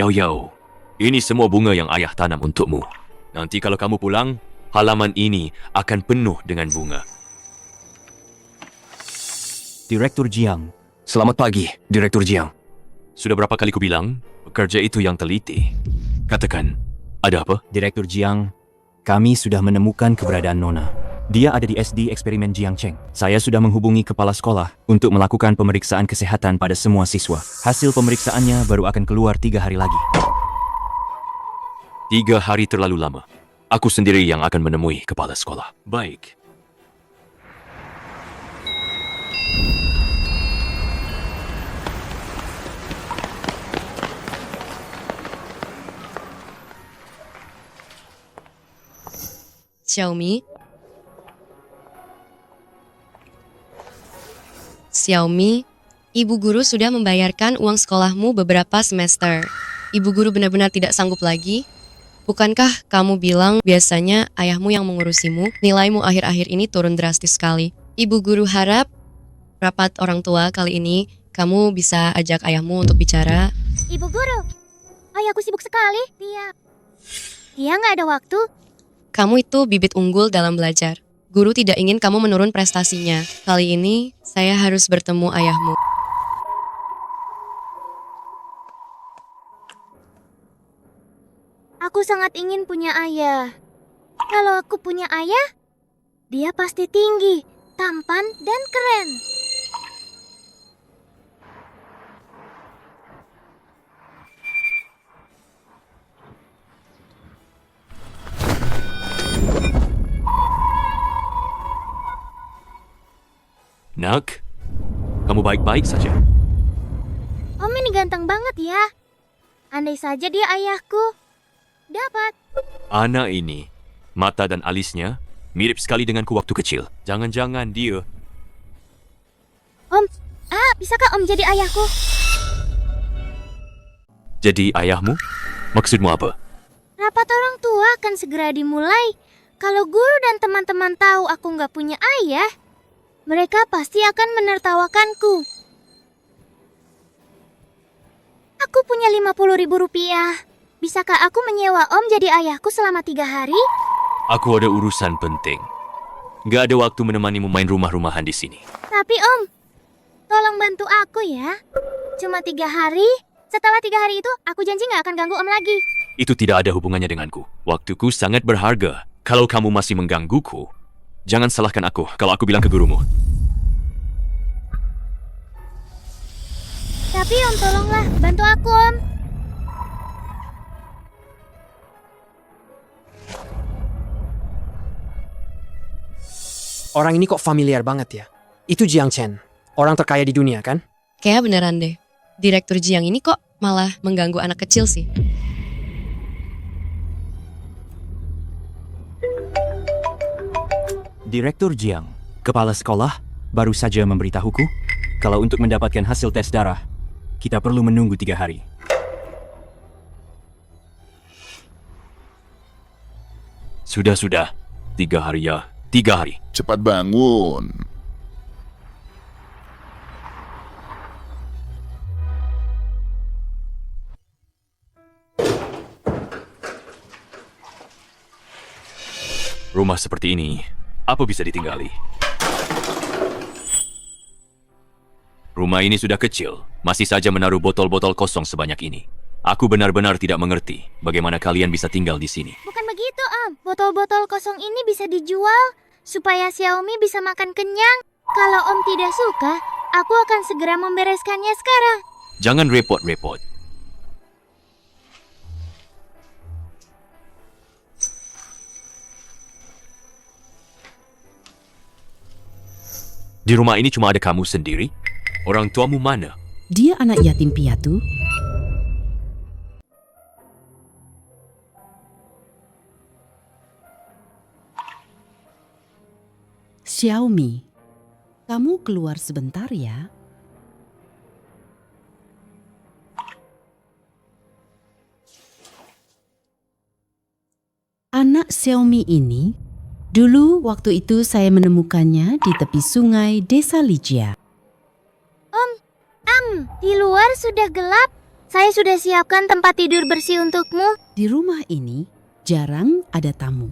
Yao Yao, ini semua bunga yang ayah tanam untukmu. Nanti kalau kamu pulang, halaman ini akan penuh dengan bunga. Direktur Jiang. Selamat pagi, Direktur Jiang. Sudah berapa kali ku bilang, pekerja itu yang teliti. Katakan, ada apa? Direktur Jiang, kami sudah menemukan keberadaan Nona. Dia ada di SD Eksperimen Jiangcheng. Saya sudah menghubungi kepala sekolah untuk melakukan pemeriksaan kesehatan pada semua siswa. Hasil pemeriksaannya baru akan keluar 3 hari lagi. 3 hari terlalu lama. Aku sendiri yang akan menemui kepala sekolah. Baik. Xiaomi, ibu guru sudah membayarkan uang sekolahmu beberapa semester. Ibu guru benar-benar tidak sanggup lagi. Bukankah kamu bilang biasanya ayahmu yang mengurusimu? Nilaimu akhir-akhir ini turun drastis sekali. Ibu guru harap rapat orang tua kali ini kamu bisa ajak ayahmu untuk bicara. Ibu guru, ayahku sibuk sekali. Dia nggak ada waktu. Kamu itu bibit unggul dalam belajar. Guru tidak ingin kamu menurun prestasinya. Kali ini saya harus bertemu ayahmu. Aku sangat ingin punya ayah. Kalau aku punya ayah, dia pasti tinggi, tampan, dan keren. Nak, kamu baik-baik saja. Om ini ganteng banget ya. Andai saja dia ayahku. Dapat. Anak ini, mata dan alisnya mirip sekali denganku waktu kecil. Jangan-jangan dia... Om, bisakah Om jadi ayahku? Jadi ayahmu? Maksudmu apa? Rapat orang tua akan segera dimulai. Kalau guru dan teman-teman tahu aku nggak punya ayah, mereka pasti akan menertawakanku. Aku punya 50.000 rupiah. Bisakah aku menyewa Om jadi ayahku selama 3 hari? Aku ada urusan penting. Gak ada waktu menemanimu main rumah-rumahan di sini. Tapi Om, tolong bantu aku ya. Cuma 3 hari. Setelah 3 hari itu, aku janji nggak akan ganggu Om lagi. Itu tidak ada hubungannya denganku. Waktuku sangat berharga. Kalau kamu masih menggangguku, jangan salahkan aku kalau aku bilang ke gurumu. Tapi Om, tolonglah, bantu aku Om. Orang ini kok familiar banget ya? Itu Jiang Chen, orang terkaya di dunia kan? Kayak beneran deh. Direktur Jiang ini kok malah mengganggu anak kecil sih. Direktur Jiang, kepala sekolah, baru saja memberitahuku kalau untuk mendapatkan hasil tes darah, kita perlu menunggu 3 hari. Sudah. 3 hari ya. 3 hari. Cepat bangun. Rumah seperti ini, apa bisa ditinggali? Rumah ini sudah kecil, masih saja menaruh botol-botol kosong sebanyak ini. Aku benar-benar tidak mengerti bagaimana kalian bisa tinggal di sini. Bukan begitu Om, botol-botol kosong ini bisa dijual supaya Xiaomi bisa makan kenyang. Kalau Om tidak suka, aku akan segera membereskannya sekarang. Jangan repot-repot. Di rumah ini cuma ada kamu sendiri? Orang tuamu mana? Dia anak yatim piatu. Xiaomi, kamu keluar sebentar ya. Anak Xiaomi ini, dulu waktu itu saya menemukannya di tepi sungai Desa Lijia. Di luar sudah gelap. Saya sudah siapkan tempat tidur bersih untukmu. Di rumah ini jarang ada tamu.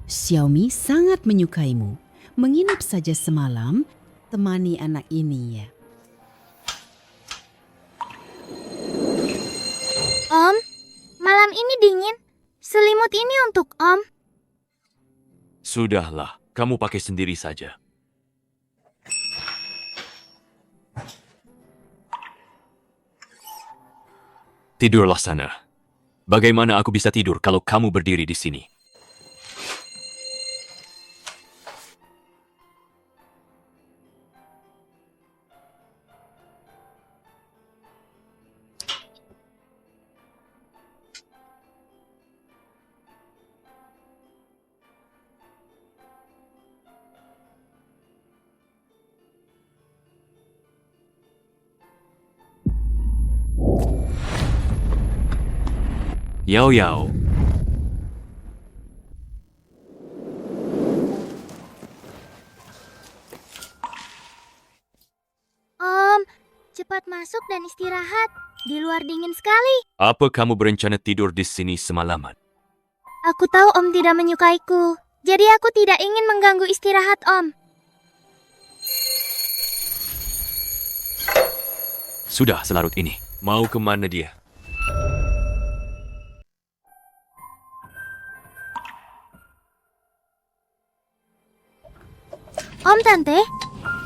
Xiaomi sangat menyukaimu. Menginap saja semalam, temani anak ini ya. Om, malam ini dingin. Selimut ini untuk Om. Sudahlah, kamu pakai sendiri saja. Tidurlah sana. Bagaimana aku bisa tidur kalau kamu berdiri di sini? Yao Yao. Om, cepat masuk dan istirahat. Di luar dingin sekali. Apa kamu berencana tidur di sini semalaman? Aku tahu Om tidak menyukaiku. Jadi aku tidak ingin mengganggu istirahat Om. Sudah selarut ini. Mau kemana dia? Om Tante,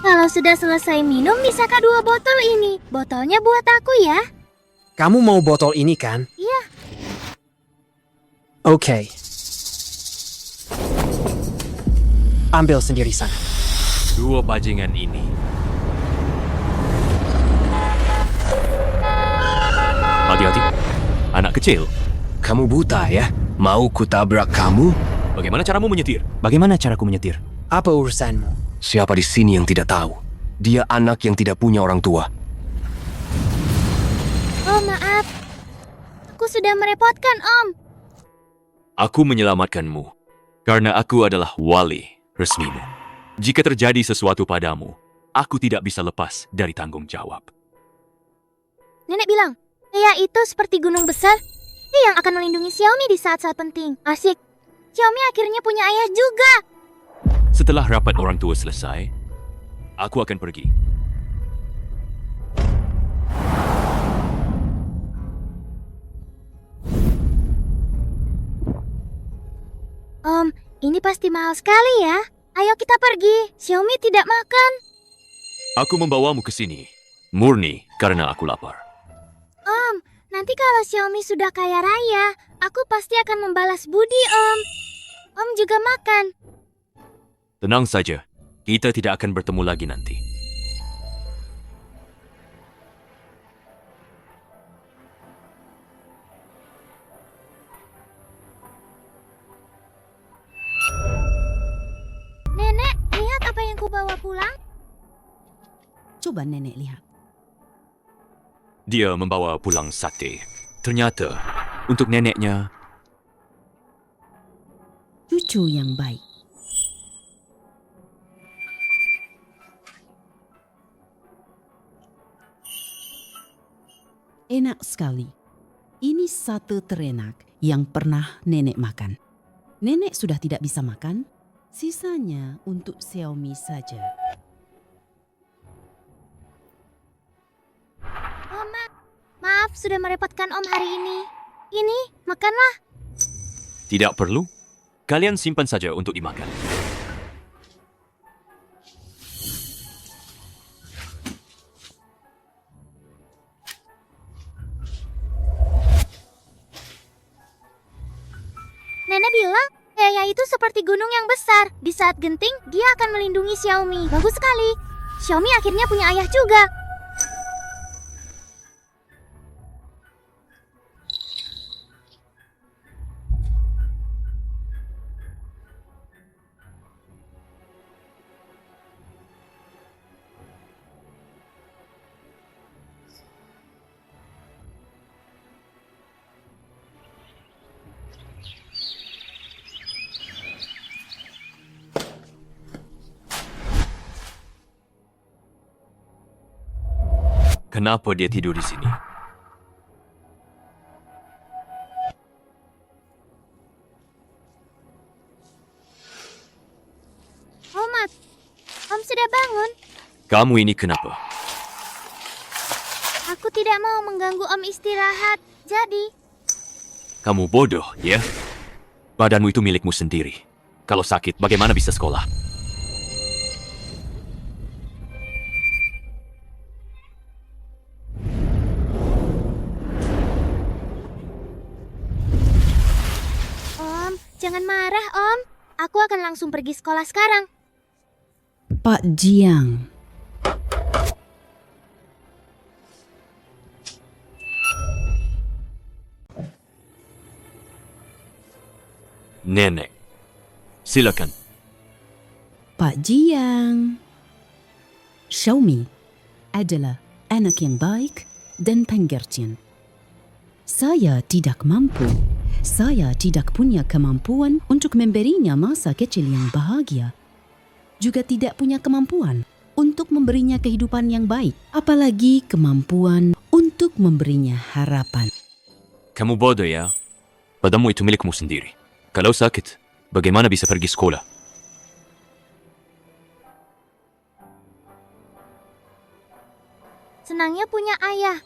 kalau sudah selesai minum, bisakah 2 botol ini? Botolnya buat aku ya. Kamu mau botol ini kan? Iya. Oke. Ambil sendiri sana. 2 bajingan ini. Hati-hati. Anak kecil. Kamu buta ya? Mau kutabrak kamu? Bagaimana caramu menyetir? Bagaimana caraku menyetir? Apa urusanmu? Siapa di sini yang tidak tahu? Dia anak yang tidak punya orang tua. Oh maaf, aku sudah merepotkan Om. Aku menyelamatkanmu. Karena aku adalah wali resmimu. Jika terjadi sesuatu padamu, aku tidak bisa lepas dari tanggung jawab. Nenek bilang, Ayah itu seperti gunung besar. Dia yang akan melindungi Xiaomi di saat-saat penting. Asik, Xiaomi akhirnya punya ayah juga. Setelah rapat orang tua selesai, aku akan pergi. Om, ini pasti mahal sekali ya. Ayo kita pergi. Xiaomi tidak makan. Aku membawamu ke sini, murni karena aku lapar. Om, nanti kalau Xiaomi sudah kaya raya, aku pasti akan membalas budi Om. Om juga makan. Tenang saja, kita tidak akan bertemu lagi nanti. Nenek, lihat apa yang kubawa pulang. Coba nenek lihat. Dia membawa pulang sate. Ternyata, untuk neneknya, Cucu yang baik. Enak sekali. Ini sate terenak yang pernah nenek makan. Nenek sudah tidak bisa makan, sisanya untuk Xiaomi saja. Om, maaf sudah merepotkan Om hari ini. Ini, makanlah. tidak perlu. Kalian simpan saja untuk dimakan. Nenek bilang, ayah itu seperti gunung yang besar. Di saat genting, dia akan melindungi Xiaomi. Bagus sekali. Xiaomi akhirnya punya ayah juga. Kenapa dia tidur di sini? Om sudah bangun. Kamu ini kenapa? Aku tidak mau mengganggu Om istirahat. Jadi, Kamu bodoh, ya? Badanmu itu milikmu sendiri. Kalau sakit, bagaimana bisa sekolah? Om, jangan marah, Om. Aku akan langsung pergi sekolah sekarang. Pak Jiang, Nenek. Silakan. Pak Jiang. Xiaomi adalah anak yang baik dan pengertian. Saya tidak mampu. Saya tidak punya kemampuan untuk memberinya masa kecil yang bahagia. Juga tidak punya kemampuan untuk memberinya kehidupan yang baik. Apalagi kemampuan untuk memberinya harapan. Kamu bodoh, ya? Badanmu itu milikmu sendiri. Kalau sakit, bagaimana bisa pergi sekolah? Senangnya punya ayah.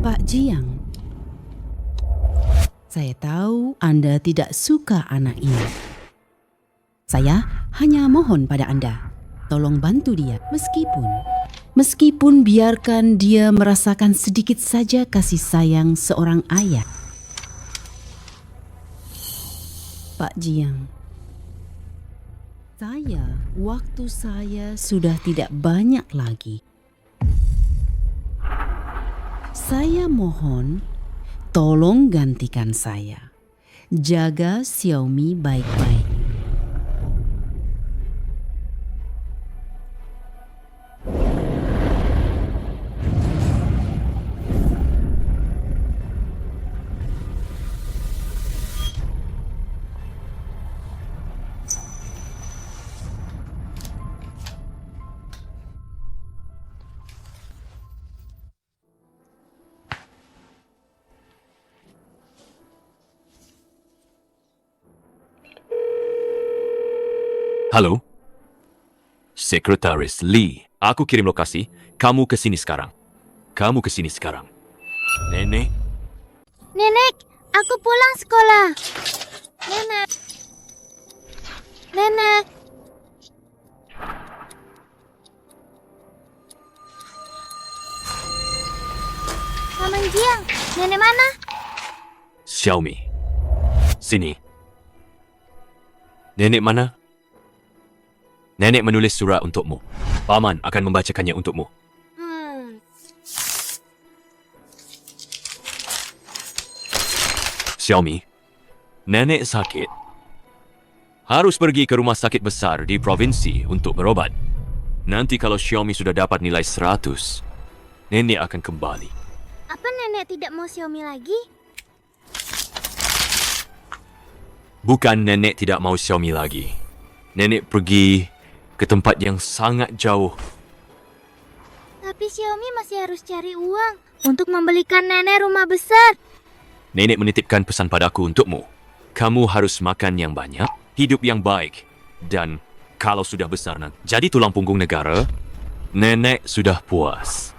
Pak Jiang, saya tahu Anda tidak suka anak ini. Saya hanya mohon pada Anda, tolong bantu dia meskipun biarkan dia merasakan sedikit saja kasih sayang seorang ayah. Pak Jiang, waktu saya sudah tidak banyak lagi. Saya mohon, tolong gantikan saya. Jaga Xiaomi baik-baik. Halo? Sekretaris Lee, aku kirim lokasi. Kamu ke sini sekarang. Nenek, Nenek, aku pulang sekolah. Nenek. Nenek. Paman Jiang, nenek mana? Xiaomi. Sini. Nenek mana? Nenek menulis surat untukmu. Paman akan membacakannya untukmu. Xiaomi, nenek sakit. Harus pergi ke rumah sakit besar di provinsi untuk berobat. Nanti kalau Xiaomi sudah dapat nilai 100, nenek akan kembali. Apa nenek tidak mau Xiaomi lagi? Bukan nenek tidak mau Xiaomi lagi. Nenek pergi ke tempat yang sangat jauh. Tapi Xiaomi masih harus cari uang untuk membelikan nenek rumah besar. Nenek menitipkan pesan padaku untukmu. Kamu harus makan yang banyak, hidup yang baik, dan kalau sudah besar nanti jadi tulang punggung negara, nenek sudah puas.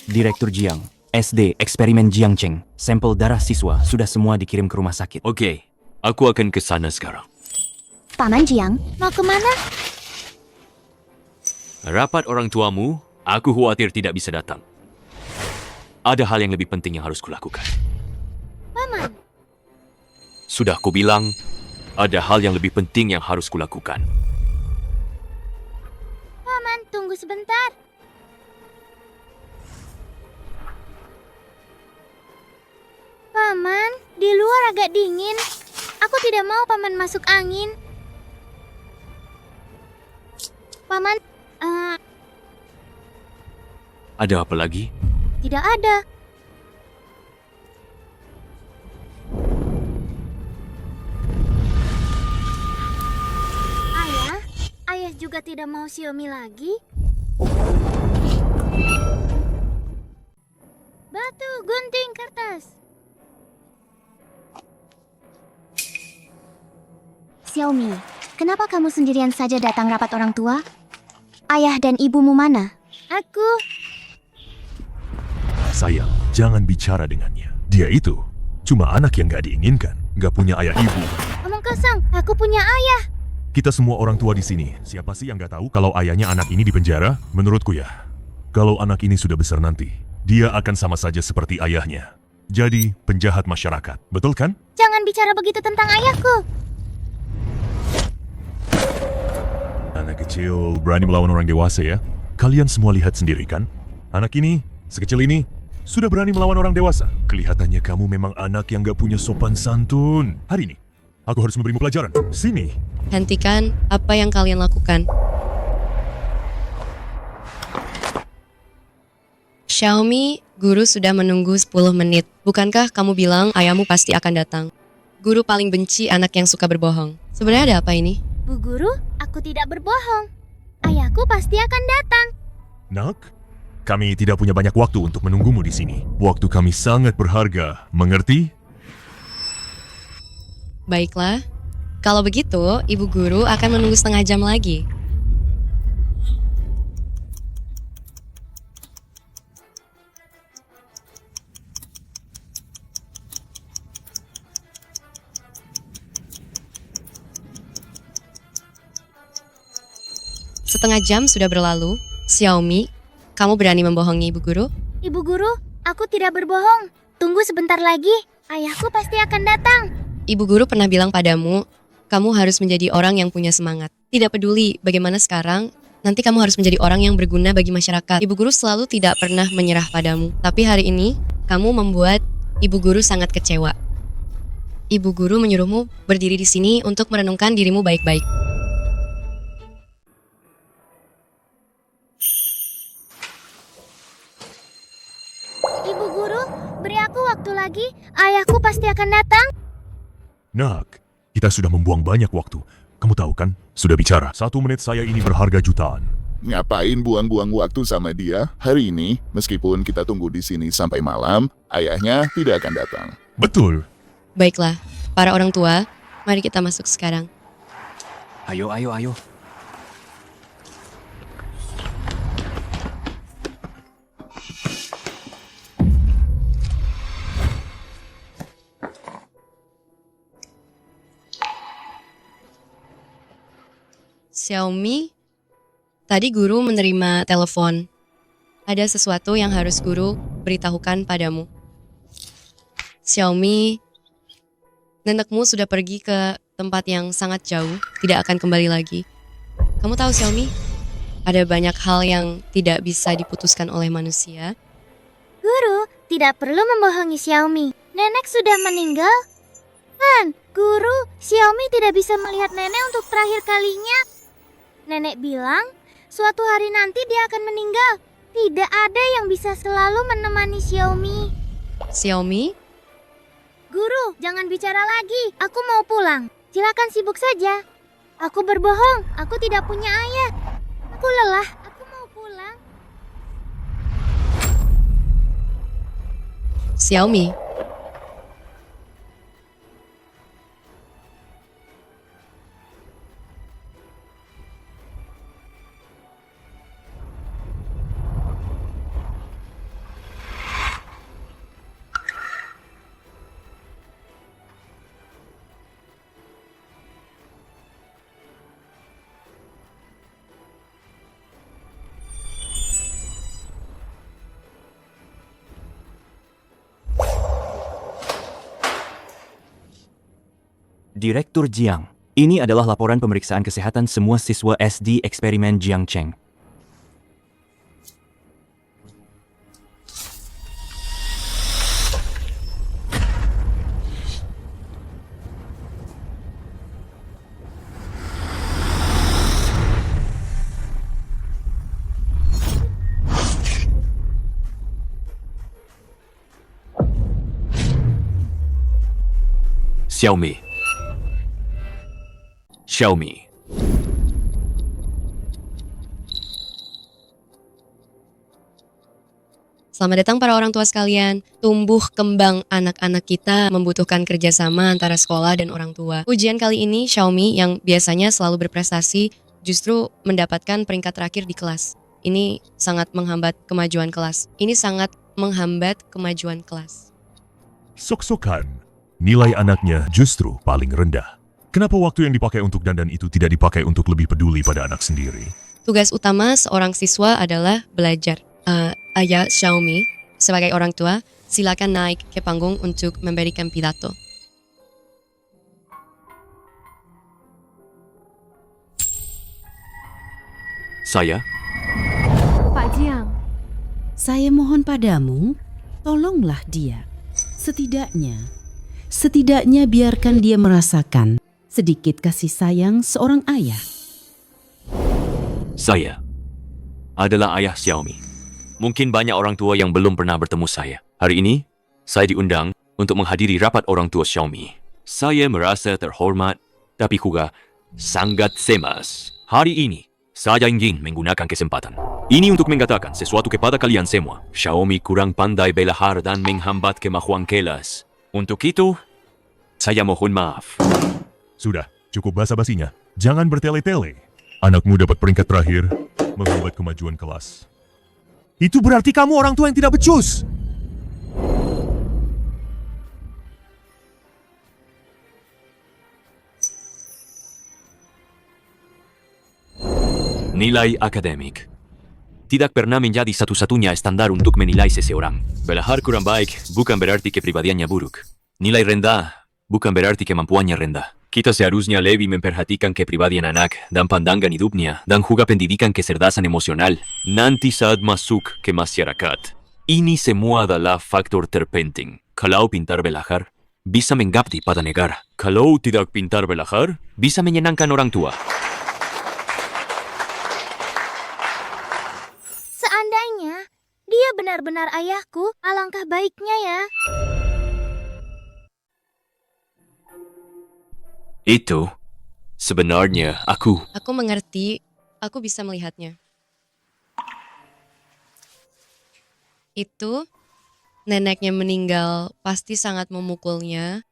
Direktur Jiang, SD Eksperimen Jiangcheng. Sampel darah siswa sudah semua dikirim ke rumah sakit. Oke, aku akan ke sana sekarang. Paman Jiang, mau kemana? Rapat orang tuamu, aku khawatir tidak bisa datang. Ada hal yang lebih penting yang harus kulakukan. Paman, Sudah kubilang, ada hal yang lebih penting yang harus kulakukan. Paman, tunggu sebentar. Paman, di luar agak dingin. Aku tidak mau Paman masuk angin. Paman, Ada apa lagi? tidak ada. Ayah juga tidak mau Xiaomi lagi? Batu, gunting, kertas. Xiaomi, kenapa kamu sendirian saja datang rapat orang tua? Ayah dan ibumu mana? Aku, Sayang, jangan bicara dengannya. Dia itu cuma anak yang gak diinginkan, gak punya ayah ibu. omong kosong, aku punya ayah. Kita semua orang tua di sini. Siapa sih yang gak tahu kalau ayahnya anak ini di penjara? Menurutku ya, kalau anak ini sudah besar nanti, dia akan sama saja seperti ayahnya. Jadi penjahat masyarakat, betul kan? Jangan bicara begitu tentang ayahku. Anak kecil berani melawan orang dewasa ya. Kalian semua lihat sendiri kan? Anak ini, sekecil ini, sudah berani melawan orang dewasa. Kelihatannya kamu memang anak yang gak punya sopan santun. Hari ini, aku harus memberimu pelajaran. Sini. Hentikan apa yang kalian lakukan. Xiaomi, guru sudah menunggu 10 menit. Bukankah kamu bilang ayahmu pasti akan datang? Guru paling benci anak yang suka berbohong. Sebenarnya ada apa ini? Bu Guru, aku tidak berbohong. Ayahku pasti akan datang. Nak, kami tidak punya banyak waktu untuk menunggumu di sini. Waktu kami sangat berharga, mengerti? Baiklah. Kalau begitu, ibu guru akan menunggu setengah jam lagi. Setengah jam sudah berlalu. Xiaomi, kamu berani membohongi ibu guru? Ibu Guru, aku tidak berbohong. Tunggu sebentar lagi, ayahku pasti akan datang. Ibu guru pernah bilang padamu, kamu harus menjadi orang yang punya semangat. Tidak peduli bagaimana sekarang, nanti kamu harus menjadi orang yang berguna bagi masyarakat. Ibu guru selalu tidak pernah menyerah padamu. Tapi hari ini, kamu membuat ibu guru sangat kecewa. Ibu guru menyuruhmu berdiri di sini untuk merenungkan dirimu baik-baik. Ibu Guru, beri aku waktu lagi. Ayahku pasti akan datang. Nak, kita sudah membuang banyak waktu. Kamu tahu kan, sudah bicara. 1 menit saya ini berharga jutaan. Ngapain buang-buang waktu sama dia? Hari ini, meskipun kita tunggu di sini sampai malam, ayahnya tidak akan datang. Betul. Baiklah, para orang tua, mari kita masuk sekarang. Ayo, ayo, ayo. Xiaomi, tadi guru menerima telepon. Ada sesuatu yang harus guru beritahukan padamu. Xiaomi, nenekmu sudah pergi ke tempat yang sangat jauh, tidak akan kembali lagi. Kamu tahu Xiaomi, ada banyak hal yang tidak bisa diputuskan oleh manusia. Guru, tidak perlu membohongi Xiaomi. Nenek sudah meninggal. Kan, Guru, Xiaomi tidak bisa melihat nenek untuk terakhir kalinya. Nenek bilang, suatu hari nanti dia akan meninggal. Tidak ada yang bisa selalu menemani Xiaomi. Xiaomi, Guru, jangan bicara lagi. Aku mau pulang. Silakan sibuk saja. Aku berbohong. Aku tidak punya ayah. Aku lelah. Aku mau pulang. Xiaomi. Direktur Jiang, ini adalah laporan pemeriksaan kesehatan semua siswa SD eksperimen Jiang Cheng. Xiaomi. Xiaomi. Selamat datang para orang tua sekalian. Tumbuh kembang anak-anak kita membutuhkan kerjasama antara sekolah dan orang tua. Ujian kali ini Xiaomi yang biasanya selalu berprestasi justru mendapatkan peringkat terakhir di kelas. Ini sangat menghambat kemajuan kelas. Sok-sokan, nilai anaknya justru paling rendah. Kenapa waktu yang dipakai untuk dandan itu tidak dipakai untuk lebih peduli pada anak sendiri? Tugas utama seorang siswa adalah belajar. Ayah Xiaomi, sebagai orang tua, silakan naik ke panggung untuk memberikan pidato. Saya, Pak Jiang, Saya mohon padamu, tolonglah dia. Setidaknya biarkan dia merasakan sedikit kasih sayang seorang ayah. saya adalah ayah Xiaomi. Mungkin banyak orang tua yang belum pernah bertemu saya. Hari ini, saya diundang untuk menghadiri rapat orang tua Xiaomi. Saya merasa terhormat, tapi juga sangat cemas. Hari ini, saya ingin menggunakan kesempatan ini untuk mengatakan sesuatu kepada kalian semua. Xiaomi kurang pandai belahar dan menghambat kemajuan kelas. Untuk itu, saya mohon maaf. Sudah, cukup basa-basinya. Jangan bertele-tele. Anakmu dapat peringkat terakhir, menghambat kemajuan kelas. Itu berarti kamu orang tua yang tidak becus. Nilai akademik tidak pernah menjadi satu-satunya standar untuk menilai seseorang. Belahar kurang baik bukan berarti kepribadiannya buruk. Nilai rendah bukan berarti kemampuannya rendah. Kita seharusnya lebih memperhatikan kepribadian anak dan pandangan hidupnya dan juga pendidikan kecerdasan emosional. Nanti saat masuk ke masyarakat, ini semua adalah faktor terpenting. Kalau pintar belahar, bisa mengabdi pada negara. Kalau tidak pintar belahar, bisa menyenangkan orang tua. seandainya dia benar-benar ayahku, alangkah baiknya ya. Itu sebenarnya aku. Aku mengerti, aku bisa melihatnya. Itu neneknya meninggal pasti sangat memukulnya.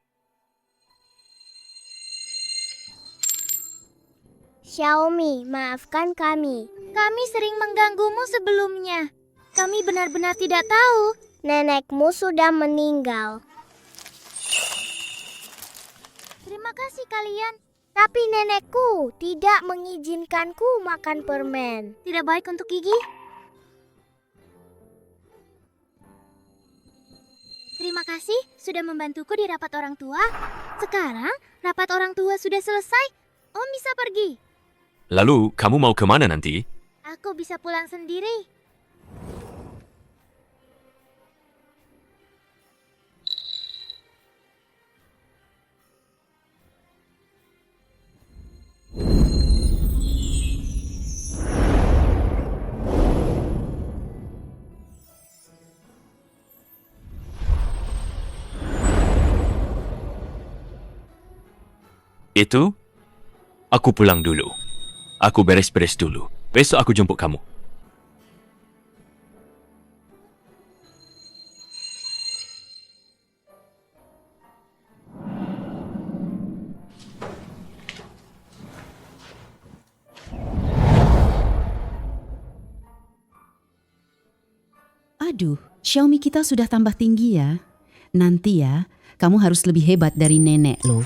Xiaomi, maafkan kami. Kami sering mengganggumu sebelumnya. Kami benar-benar tidak tahu. Nenekmu sudah meninggal. Terima kasih kalian. Tapi nenekku tidak mengizinkanku makan permen. Tidak baik untuk gigi. Terima kasih sudah membantuku di rapat orang tua. Sekarang rapat orang tua sudah selesai. Om bisa pergi. Lalu, kamu mau kemana nanti? Aku bisa pulang sendiri. Itu? Aku pulang dulu. Aku beres-beres dulu. Besok aku jemput kamu. Aduh, Xiaomi kita sudah tambah tinggi ya. Nanti ya, kamu harus lebih hebat dari nenek lo.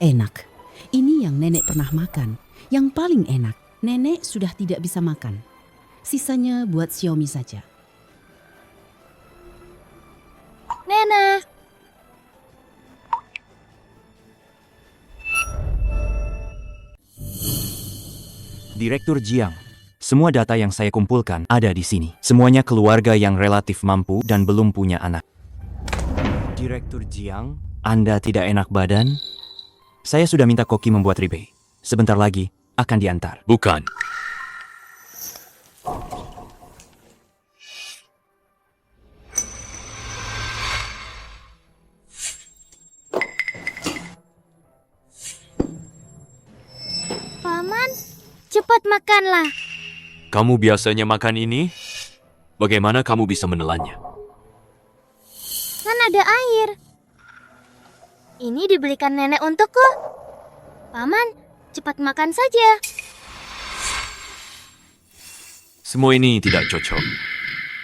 Enak. Ini yang nenek pernah makan. Yang paling enak. Nenek sudah tidak bisa makan. Sisanya buat Xiaomi saja. Nena. Direktur Jiang, semua data yang saya kumpulkan ada di sini. Semuanya keluarga yang relatif mampu dan belum punya anak. Direktur Jiang, Anda tidak enak badan? Saya sudah minta koki membuat ribeye. Sebentar lagi akan diantar. Bukan. Cepat makanlah. Kamu biasanya makan ini? Bagaimana kamu bisa menelannya? Kan ada air. Ini dibelikan nenek untukku. Paman, cepat makan saja. Semua ini tidak cocok.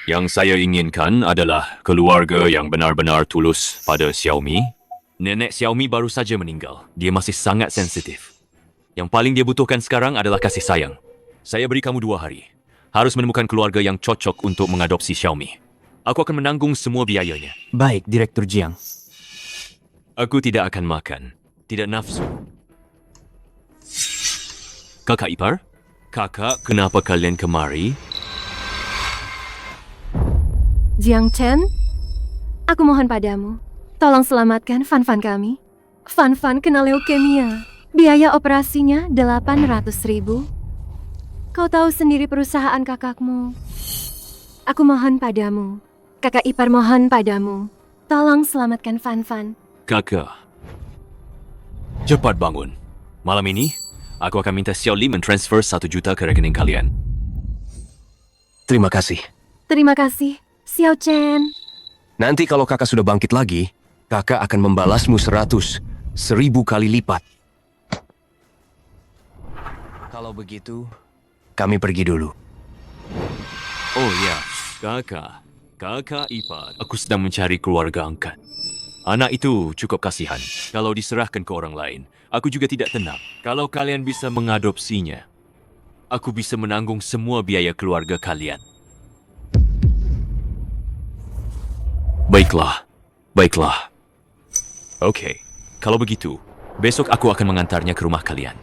Yang saya inginkan adalah keluarga yang benar-benar tulus pada Xiaomi. Nenek Xiaomi baru saja meninggal. Dia masih sangat sensitif. Yang paling dia butuhkan sekarang adalah kasih sayang. Saya beri kamu 2 hari. Harus menemukan keluarga yang cocok untuk mengadopsi Xiaomi. Aku akan menanggung semua biayanya. Baik, Direktur Jiang. Aku tidak akan makan. Tidak nafsu. Kakak ipar? Kakak, kenapa kalian kemari? Jiang Chen, aku mohon padamu, tolong selamatkan Fan-Fan kami. Fan-Fan kena leukemia. Biaya operasinya 800.000. Kau tahu sendiri perusahaan kakakmu. Aku mohon padamu, kakak ipar mohon padamu, tolong selamatkan Fan-Fan. Kakak, cepat bangun. Malam ini, aku akan minta Xiao Li mentransfer 1 juta ke rekening kalian. Terima kasih. Terima kasih, Xiao Chen. Nanti kalau kakak sudah bangkit lagi, kakak akan membalasmu 100.000 kali lipat. Kalau begitu, kami pergi dulu. Oh ya, kakak ipar. Aku sedang mencari keluarga angkat. Anak itu cukup kasihan. Kalau diserahkan ke orang lain, aku juga tidak tenang. Kalau kalian bisa mengadopsinya, aku bisa menanggung semua biaya keluarga kalian. Baiklah. Oke, kalau begitu, besok aku akan mengantarnya ke rumah kalian.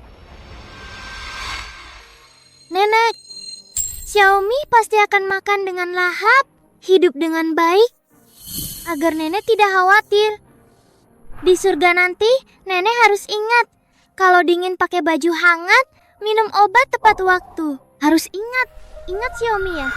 Nenek, Xiaomi pasti akan makan dengan lahap, hidup dengan baik, agar nenek tidak khawatir. Di surga nanti, nenek harus ingat, kalau dingin pakai baju hangat, minum obat tepat waktu. Harus ingat Xiaomi ya.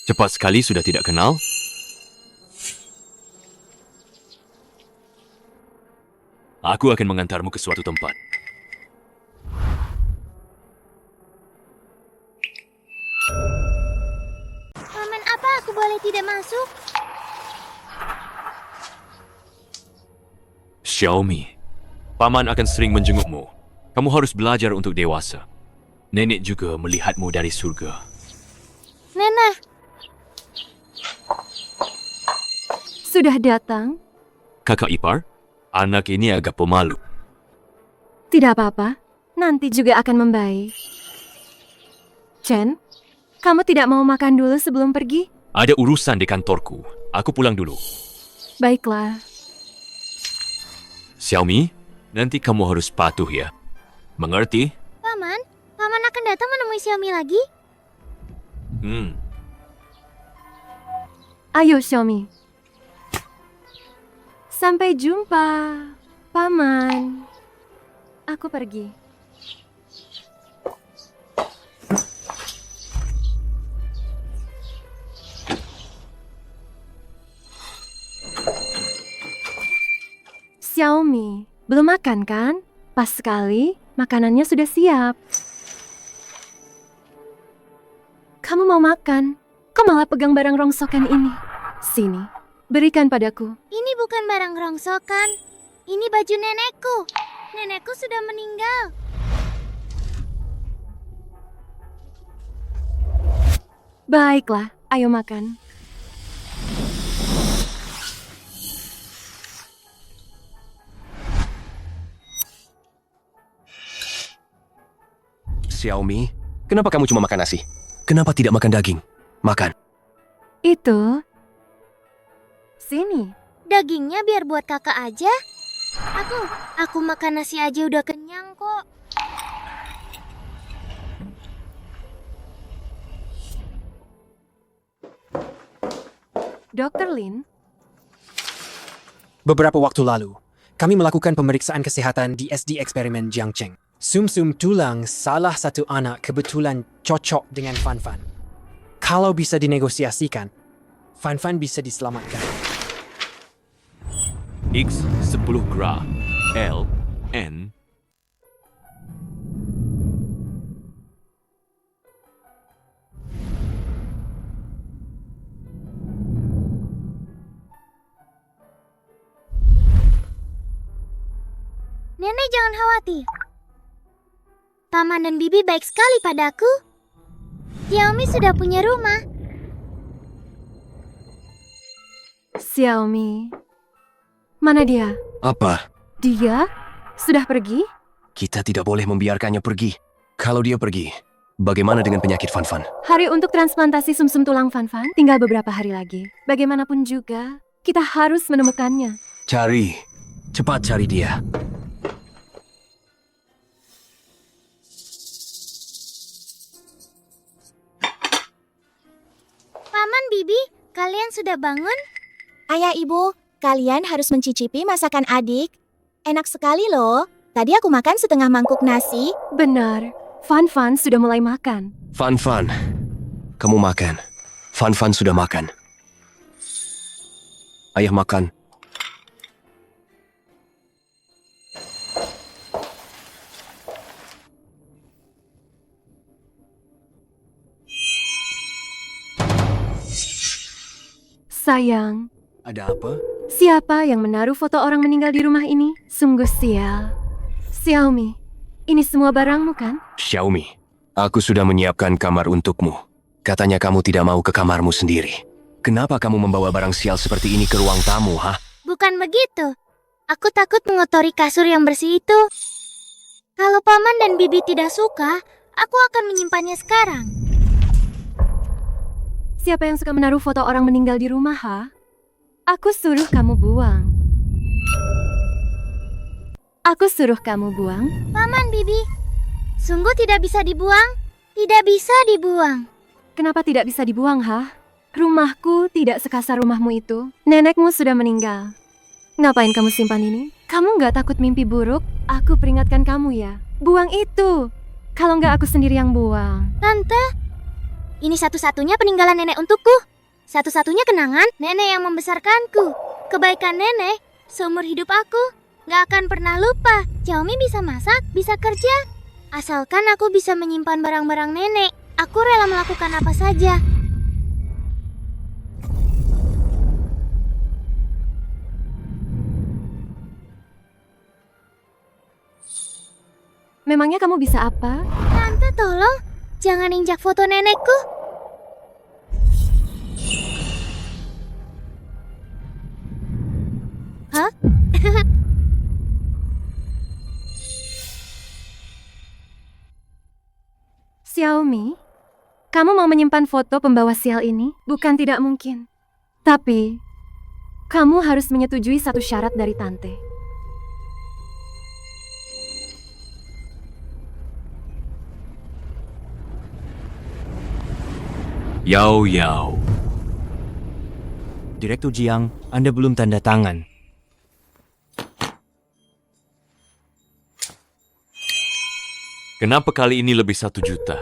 Cepat sekali sudah tidak kenal? Aku akan mengantarmu ke suatu tempat. Paman, apa aku boleh tidak masuk? Xiaomi, Paman akan sering menjengukmu. Kamu harus belajar untuk dewasa. Nenek juga melihatmu dari surga. Nenek, Sudah datang? Kakak ipar, anak ini agak pemalu. Tidak apa-apa, nanti juga akan membaik. Chen, kamu tidak mau makan dulu sebelum pergi? Ada urusan di kantorku. Aku pulang dulu. Baiklah. Xiaomi, nanti kamu harus patuh ya. Mengerti? Paman akan datang menemui Xiaomi lagi? Ayo Xiaomi. Sampai jumpa, Paman. Aku pergi. Xiaomi, belum makan kan? Pas sekali, makanannya sudah siap. Kamu mau makan? Kok malah pegang barang rongsokan ini? Sini, berikan padaku. Ini bukan barang rongsokan. Ini baju nenekku. Nenekku sudah meninggal. Baiklah, ayo makan. Xiaomi, kenapa kamu cuma makan nasi? Kenapa tidak makan daging? Makan. Itu. Sini. Dagingnya biar buat kakak aja. Aku makan nasi aja udah kenyang kok. Dr. Lin, Beberapa waktu lalu, kami melakukan pemeriksaan kesehatan di SD eksperimen Jiangcheng. Sum-sum tulang salah satu anak kebetulan cocok dengan Fan-Fan. Kalau bisa dinegosiasikan, Fan-Fan bisa diselamatkan. X 10 gra. L N Nenek jangan khawatir. Paman dan Bibi baik sekali padaku. Xiaomi sudah punya rumah. Xiaomi. Mana dia? Apa? Dia sudah pergi? Kita tidak boleh membiarkannya pergi. Kalau dia pergi, bagaimana dengan penyakit Fan-Fan? Hari untuk transplantasi sumsum tulang Fan-Fan tinggal beberapa hari lagi. Bagaimanapun juga, kita harus menemukannya. Cari. Cepat cari dia. Paman, Bibi, kalian sudah bangun? Ayah ibu, kalian harus mencicipi masakan adik. Enak sekali loh. Tadi aku makan setengah mangkuk nasi. Benar, Fan-Fan sudah mulai makan. Fan-Fan, kamu makan. Fan-Fan sudah makan. Ayah makan. Sayang, Ada apa? siapa yang menaruh foto orang meninggal di rumah ini? Sungguh sial. Xiaomi, ini semua barangmu kan? Xiaomi, aku sudah menyiapkan kamar untukmu. Katanya kamu tidak mau ke kamarmu sendiri. Kenapa kamu membawa barang sial seperti ini ke ruang tamu, ha? Bukan begitu. Aku takut mengotori kasur yang bersih itu. Kalau Paman dan Bibi tidak suka, aku akan menyimpannya sekarang. Siapa yang suka menaruh foto orang meninggal di rumah, ha? Aku suruh kamu buang. Aku suruh kamu buang. Paman, Bibi, sungguh tidak bisa dibuang. Tidak bisa dibuang. Kenapa tidak bisa dibuang, ha? Rumahku tidak sekasar rumahmu itu. Nenekmu sudah meninggal. Ngapain kamu simpan ini? Kamu nggak takut mimpi buruk? Aku peringatkan kamu ya. Buang itu. Kalau nggak aku sendiri yang buang. Tante, ini satu-satunya peninggalan nenek untukku. Satu-satunya kenangan nenek yang membesarkanku. Kebaikan nenek seumur hidup aku. Gak akan pernah lupa. Xiaomi bisa masak, bisa kerja. Asalkan aku bisa menyimpan barang-barang nenek, aku rela melakukan apa saja. Memangnya kamu bisa apa? Tante tolong, jangan injak foto nenekku. Hah? Xiaomi, kamu mau menyimpan foto pembawa sial ini? Bukan tidak mungkin. Tapi, kamu harus menyetujui satu syarat dari tante. Yao Yao. Direktur Jiang, Anda belum tanda tangan. Kenapa kali ini lebih 1 juta?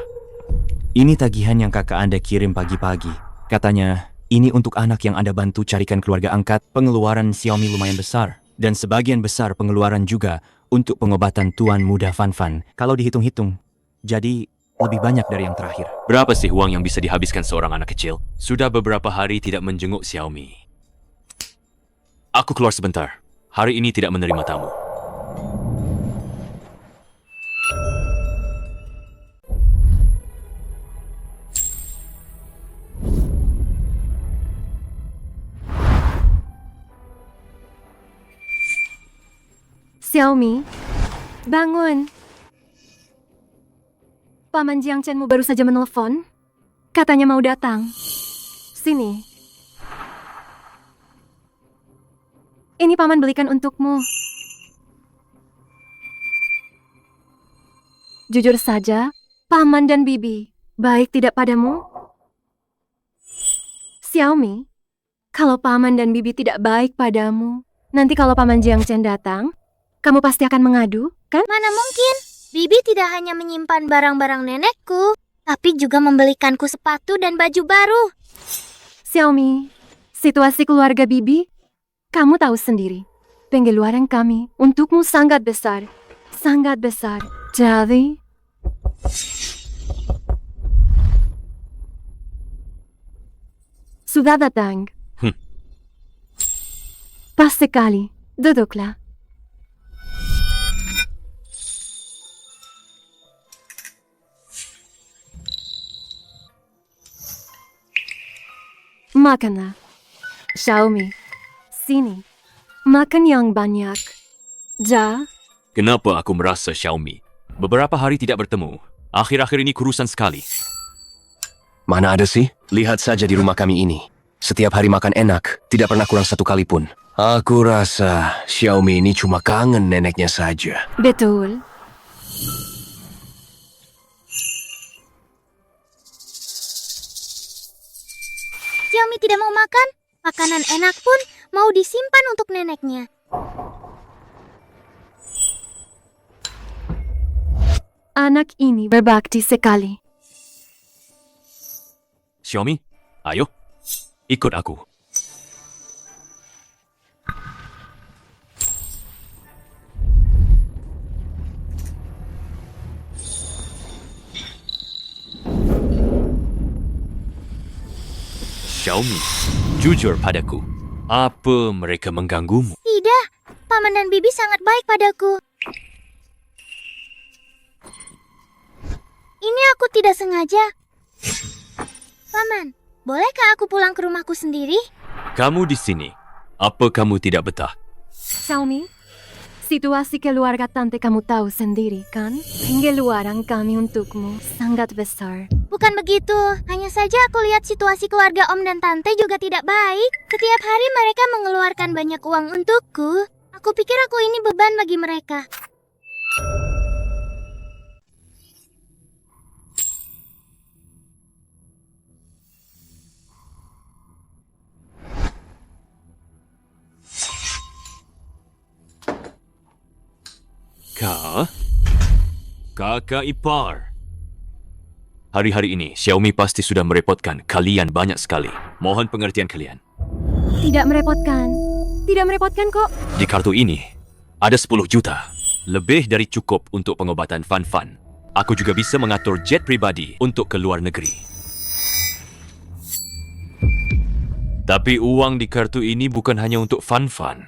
Ini tagihan yang kakak Anda kirim pagi-pagi. Katanya, ini untuk anak yang Anda bantu carikan keluarga angkat. Pengeluaran Xiaomi lumayan besar. Dan sebagian besar pengeluaran juga untuk pengobatan tuan muda Fan-Fan. Kalau dihitung-hitung. Jadi, lebih banyak dari yang terakhir. Berapa sih uang yang bisa dihabiskan seorang anak kecil? Sudah beberapa hari tidak menjenguk Xiaomi. Aku keluar sebentar. Hari ini tidak menerima tamu. Xiaomi, bangun. Paman Jiangchenmu baru saja menelpon. Katanya mau datang. Sini. Ini paman belikan untukmu. Jujur saja, Paman dan Bibi baik tidak padamu? Xiaomi, kalau Paman dan Bibi tidak baik padamu, nanti kalau Paman Jiang Chen datang, kamu pasti akan mengadu, kan? Mana mungkin? Bibi tidak hanya menyimpan barang-barang nenekku, tapi juga membelikanku sepatu dan baju baru. Xiaomi, situasi keluarga Bibi, kamu tahu sendiri. Pengeluaran kami untukmu sangat besar. Sangat besar. Jadi, sudah datang. Pas sekali. Duduklah. Makanlah. Xiaomi, sini. Makan yang banyak. Ja, Kenapa aku merasa Xiaomi? Beberapa hari tidak bertemu. Akhir-akhir ini kurusan sekali. Mana ada sih? Lihat saja di rumah kami ini. Setiap hari makan enak, tidak pernah kurang satu kali pun. Aku rasa Xiaomi ini cuma kangen neneknya saja. betul. Xiaomi tidak mau makan. Makanan enak pun mau disimpan untuk neneknya. Anak ini berbakti sekali. Xiaomi, ayo. Ikut aku. Xiaomi, jujur padaku. Apa mereka mengganggumu? Tidak, Paman dan Bibi sangat baik padaku. Ini aku tidak sengaja. Paman, bolehkah aku pulang ke rumahku sendiri? Kamu di sini. Apa kamu tidak betah? Xiaomi, situasi keluarga tante kamu tahu sendiri, kan? Pengeluaran kami untukmu sangat besar. Bukan begitu, hanya saja aku lihat situasi keluarga om dan tante juga tidak baik. Setiap hari mereka mengeluarkan banyak uang untukku. Aku pikir aku ini beban bagi mereka. Kakak ipar. Hari-hari ini, Xiaomi pasti sudah merepotkan kalian banyak sekali. Mohon pengertian kalian. Tidak merepotkan. Tidak merepotkan kok. Di kartu ini, ada 10 juta. Lebih dari cukup untuk pengobatan Fan-Fan. Aku juga bisa mengatur jet pribadi untuk ke luar negeri. Tapi uang di kartu ini bukan hanya untuk Fan-Fan.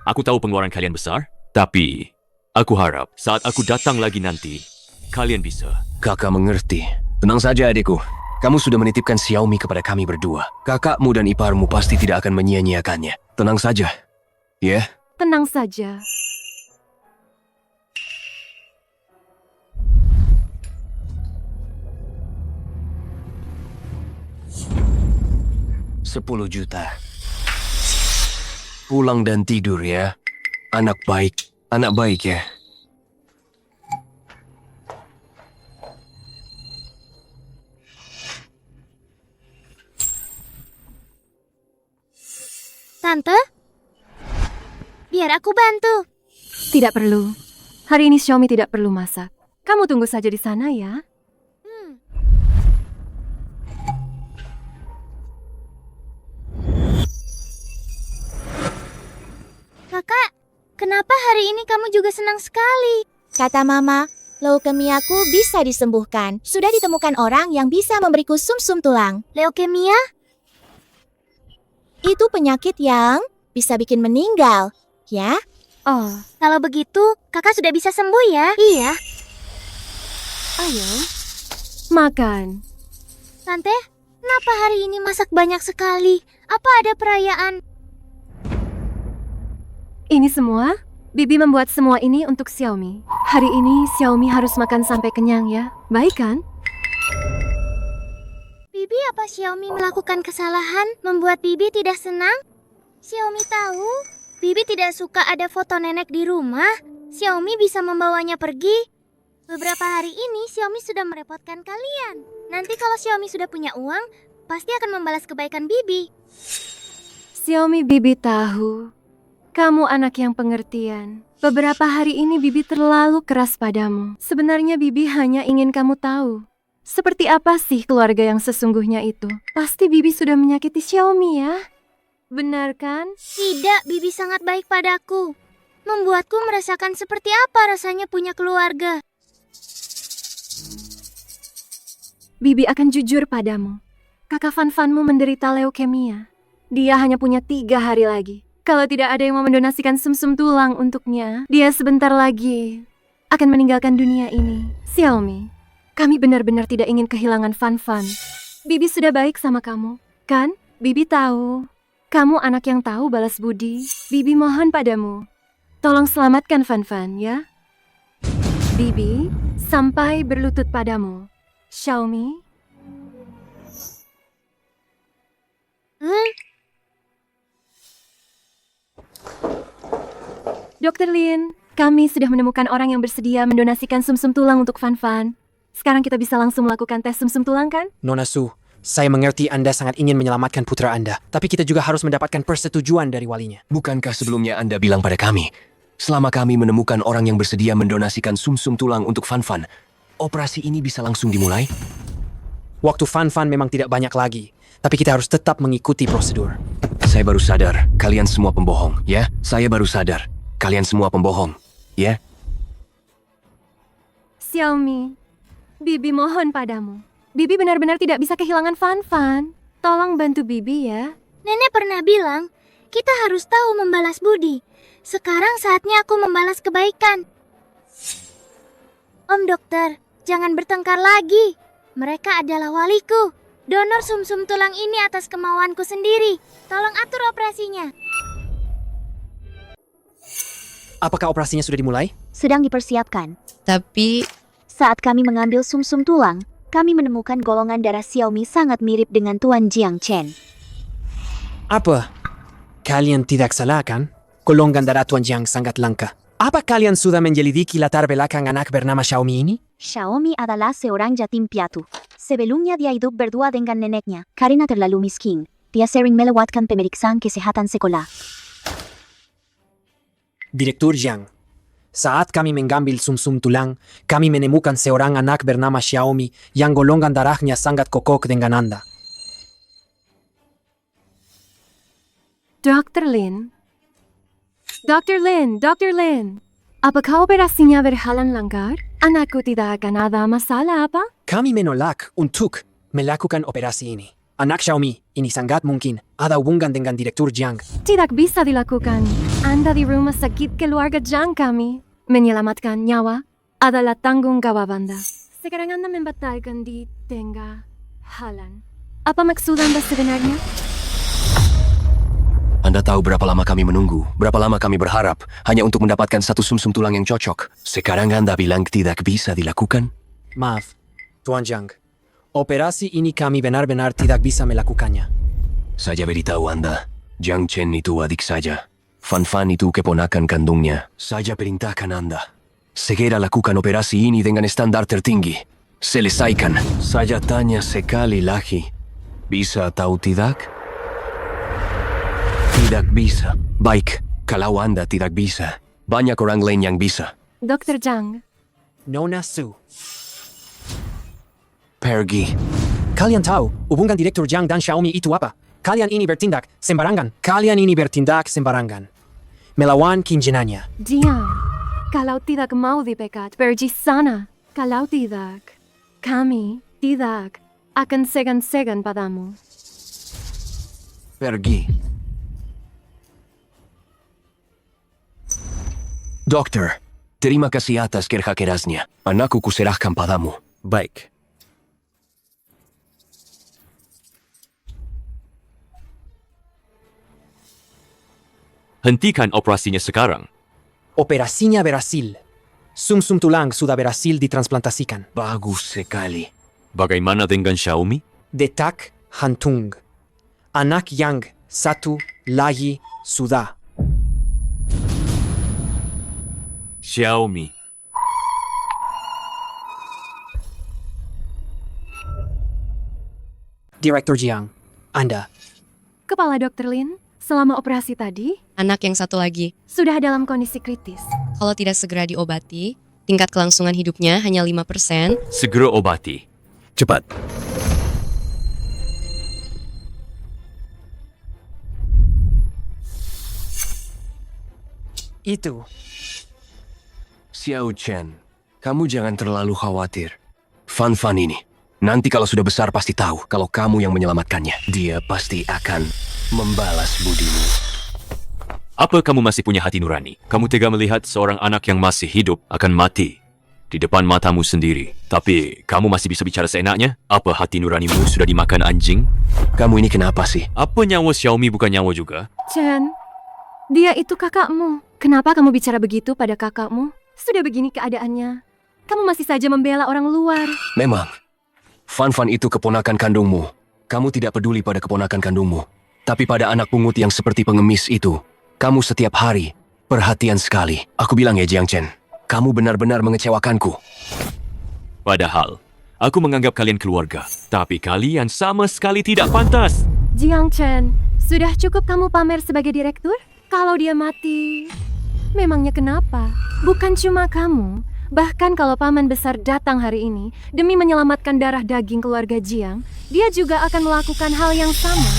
Aku tahu pengeluaran kalian besar, tapi aku harap saat aku datang lagi nanti, kalian bisa. Kakak mengerti. Tenang saja adikku. Kamu sudah menitipkan Xiaomi kepada kami berdua. Kakakmu dan iparmu pasti tidak akan menyia-nyiakannya. Tenang saja. Ya? Tenang saja. $10 juta. Pulang dan tidur ya. Anak baik. Anak baik ya. Tante, biar aku bantu. Tidak perlu. Hari ini Xiaomi tidak perlu masak. Kamu tunggu saja di sana ya. Kakak, kenapa hari ini kamu juga senang sekali? Kata Mama, leukemiaku bisa disembuhkan. Sudah ditemukan orang yang bisa memberiku sum-sum tulang. Leukemia? Itu penyakit yang bisa bikin meninggal, ya? Oh, Kalau begitu, kakak sudah bisa sembuh ya? Iya. ayo. Makan. Tante, kenapa hari ini masak banyak sekali? Apa ada perayaan? Ini semua, Bibi membuat semua ini untuk Xiaomi. Hari ini Xiaomi harus makan sampai kenyang ya. Baik kan? Bibi, apa Xiaomi melakukan kesalahan membuat Bibi tidak senang? Xiaomi tahu, Bibi tidak suka ada foto nenek di rumah. Xiaomi bisa membawanya pergi. Beberapa hari ini Xiaomi sudah merepotkan kalian. Nanti kalau Xiaomi sudah punya uang, pasti akan membalas kebaikan Bibi. Xiaomi, Bibi tahu. Kamu anak yang pengertian. Beberapa hari ini Bibi terlalu keras padamu. Sebenarnya Bibi hanya ingin kamu tahu. Seperti apa sih keluarga yang sesungguhnya itu? Pasti Bibi sudah menyakiti Xiaomi ya? Benar kan? Tidak, Bibi sangat baik padaku. Membuatku merasakan seperti apa rasanya punya keluarga. Bibi akan jujur padamu. Kakak Fanfanmu menderita leukemia. Dia hanya punya 3 hari lagi. Kalau tidak ada yang mau mendonasikan sumsum tulang untuknya, dia sebentar lagi akan meninggalkan dunia ini. Xiaomi, kami benar-benar tidak ingin kehilangan Fanfan. Bibi sudah baik sama kamu, kan? Bibi tahu. Kamu anak yang tahu balas budi. Bibi mohon padamu. Tolong selamatkan Fanfan, ya? Bibi, sampai berlutut padamu. Xiaomi? Dr. Lin, kami sudah menemukan orang yang bersedia mendonasikan sumsum tulang untuk Fanfan. Sekarang kita bisa langsung melakukan tes sumsum tulang, kan? Nona Su, saya mengerti Anda sangat ingin menyelamatkan putra Anda, tapi kita juga harus mendapatkan persetujuan dari walinya. Bukankah sebelumnya Anda bilang pada kami, selama kami menemukan orang yang bersedia mendonasikan sumsum tulang untuk Fanfan, operasi ini bisa langsung dimulai? Waktu Fanfan memang tidak banyak lagi, tapi kita harus tetap mengikuti prosedur. Saya baru sadar, kalian semua pembohong, ya? Saya baru sadar, kalian semua pembohong, ya? Xiaomi, Bibi mohon padamu. Bibi benar-benar tidak bisa kehilangan Fanfan. Tolong bantu Bibi ya. Nenek pernah bilang, kita harus tahu membalas budi. Sekarang saatnya aku membalas kebaikan. Om dokter, jangan bertengkar lagi. Mereka adalah waliku. Donor sumsum tulang ini atas kemauanku sendiri. Tolong atur operasinya. Apakah operasinya sudah dimulai? Sedang dipersiapkan. Tapi Saat kami mengambil sumsum tulang, kami menemukan golongan darah Xiaomi sangat mirip dengan Tuan Jiang Chen. Apa? Kalian tidak salah kan? Golongan darah Tuan Jiang sangat langka. Apa kalian sudah menyelidiki latar belakang anak bernama Xiaomi ini? Xiaomi adalah seorang yatim piatu. Sebelumnya dia hidup berdua dengan neneknya, karena terlalu miskin. Dia sering melewatkan pemeriksaan kesehatan sekolah. Direktur Jiang, saat kami mengambil sumsum tulang, kami menemukan seorang anak bernama Xiaomi yang golongan darahnya sangat kokoh dengan Anda. Dr. Lin. Dr. Lin, Dr. Lin. Apakah operasinya berjalan lancar? Anakku tidak akan ada masalah apa? Kami menolak untuk melakukan operasi ini. Anak Xiaomi ini sangat mungkin ada hubungan dengan Direktur Jiang. Tidak bisa dilakukan. Anda di rumah sakit keluarga Jiang kami. Menyelamatkan nyawa adalah tanggung jawab Anda. Sekarang Anda membatalkan di tengah jalan. Apa maksud Anda sebenarnya? Anda tahu berapa lama kami menunggu, berapa lama kami berharap hanya untuk mendapatkan satu sumsum tulang yang cocok. Sekarang Anda bilang tidak bisa dilakukan? Maaf, Tuan Jiang. Operasi ini kami benar-benar tidak bisa melakukannya. Saya beritahu Anda, Jiang Chen itu adik saja. Fanfan itu keponakan kandungnya. Saya perintahkan Anda. Segera lakukan operasi ini dengan standar tertinggi. Selesaikan. Saya tanya sekali lagi. Bisa atau tidak? Tidak bisa. Baik, kalau Anda tidak bisa, banyak orang lain yang bisa. Dr. Jiang. Nona Su. Pergi. Kalian tahu hubungan Direktur Jiang dan Xiaomi itu apa? Kalian ini bertindak sembarangan. Kalian ini bertindak sembarangan. Melawan kinjenanya. Jiang, kalau tidak mau dipecat, pergi sana. Kalau tidak, kami tidak akan segan-segan padamu. Pergi. Dokter, terima kasih atas kerja kerasnya. Anakku kuserahkan padamu. Baik. Hentikan operasinya sekarang. Operasinya berhasil. Sumsum tulang sudah berhasil ditransplantasikan. Bagus sekali. Bagaimana dengan Xiaomi? Detak hantung. Anak yang satu lagi sudah. Xiaomi. Direktur Jiang, Anda. Kepala Dr. Lin, selama operasi tadi, Anak yang satu lagi, sudah dalam kondisi kritis. kalau tidak segera diobati, tingkat kelangsungan hidupnya hanya 5%. Segera obati. Cepat. Itu. Xiao Chen, kamu jangan terlalu khawatir. Fan ini, nanti kalau sudah besar pasti tahu kalau kamu yang menyelamatkannya. Dia pasti akan membalas budimu. Apa kamu masih punya hati nurani? Kamu tega melihat seorang anak yang masih hidup akan mati di depan matamu sendiri. Tapi kamu masih bisa bicara seenaknya? Apa hati nuranimu sudah dimakan anjing? Kamu ini kenapa sih? Apa nyawa Xiaomi bukan nyawa juga? Chen, dia itu kakakmu. Kenapa kamu bicara begitu pada kakakmu? Sudah begini keadaannya. Kamu masih saja membela orang luar. Memang, Fan itu keponakan kandungmu. Kamu tidak peduli pada keponakan kandungmu. Tapi pada anak pungut yang seperti pengemis itu, kamu setiap hari perhatian sekali. Aku bilang ya Jiang Chen, kamu benar-benar mengecewakanku. Padahal, aku menganggap kalian keluarga. Tapi kalian sama sekali tidak pantas. Jiang Chen, sudah cukup kamu pamer sebagai direktur? Kalau dia mati, memangnya kenapa? Bukan cuma kamu. Bahkan kalau paman besar datang hari ini demi menyelamatkan darah daging keluarga Jiang, dia juga akan melakukan hal yang sama.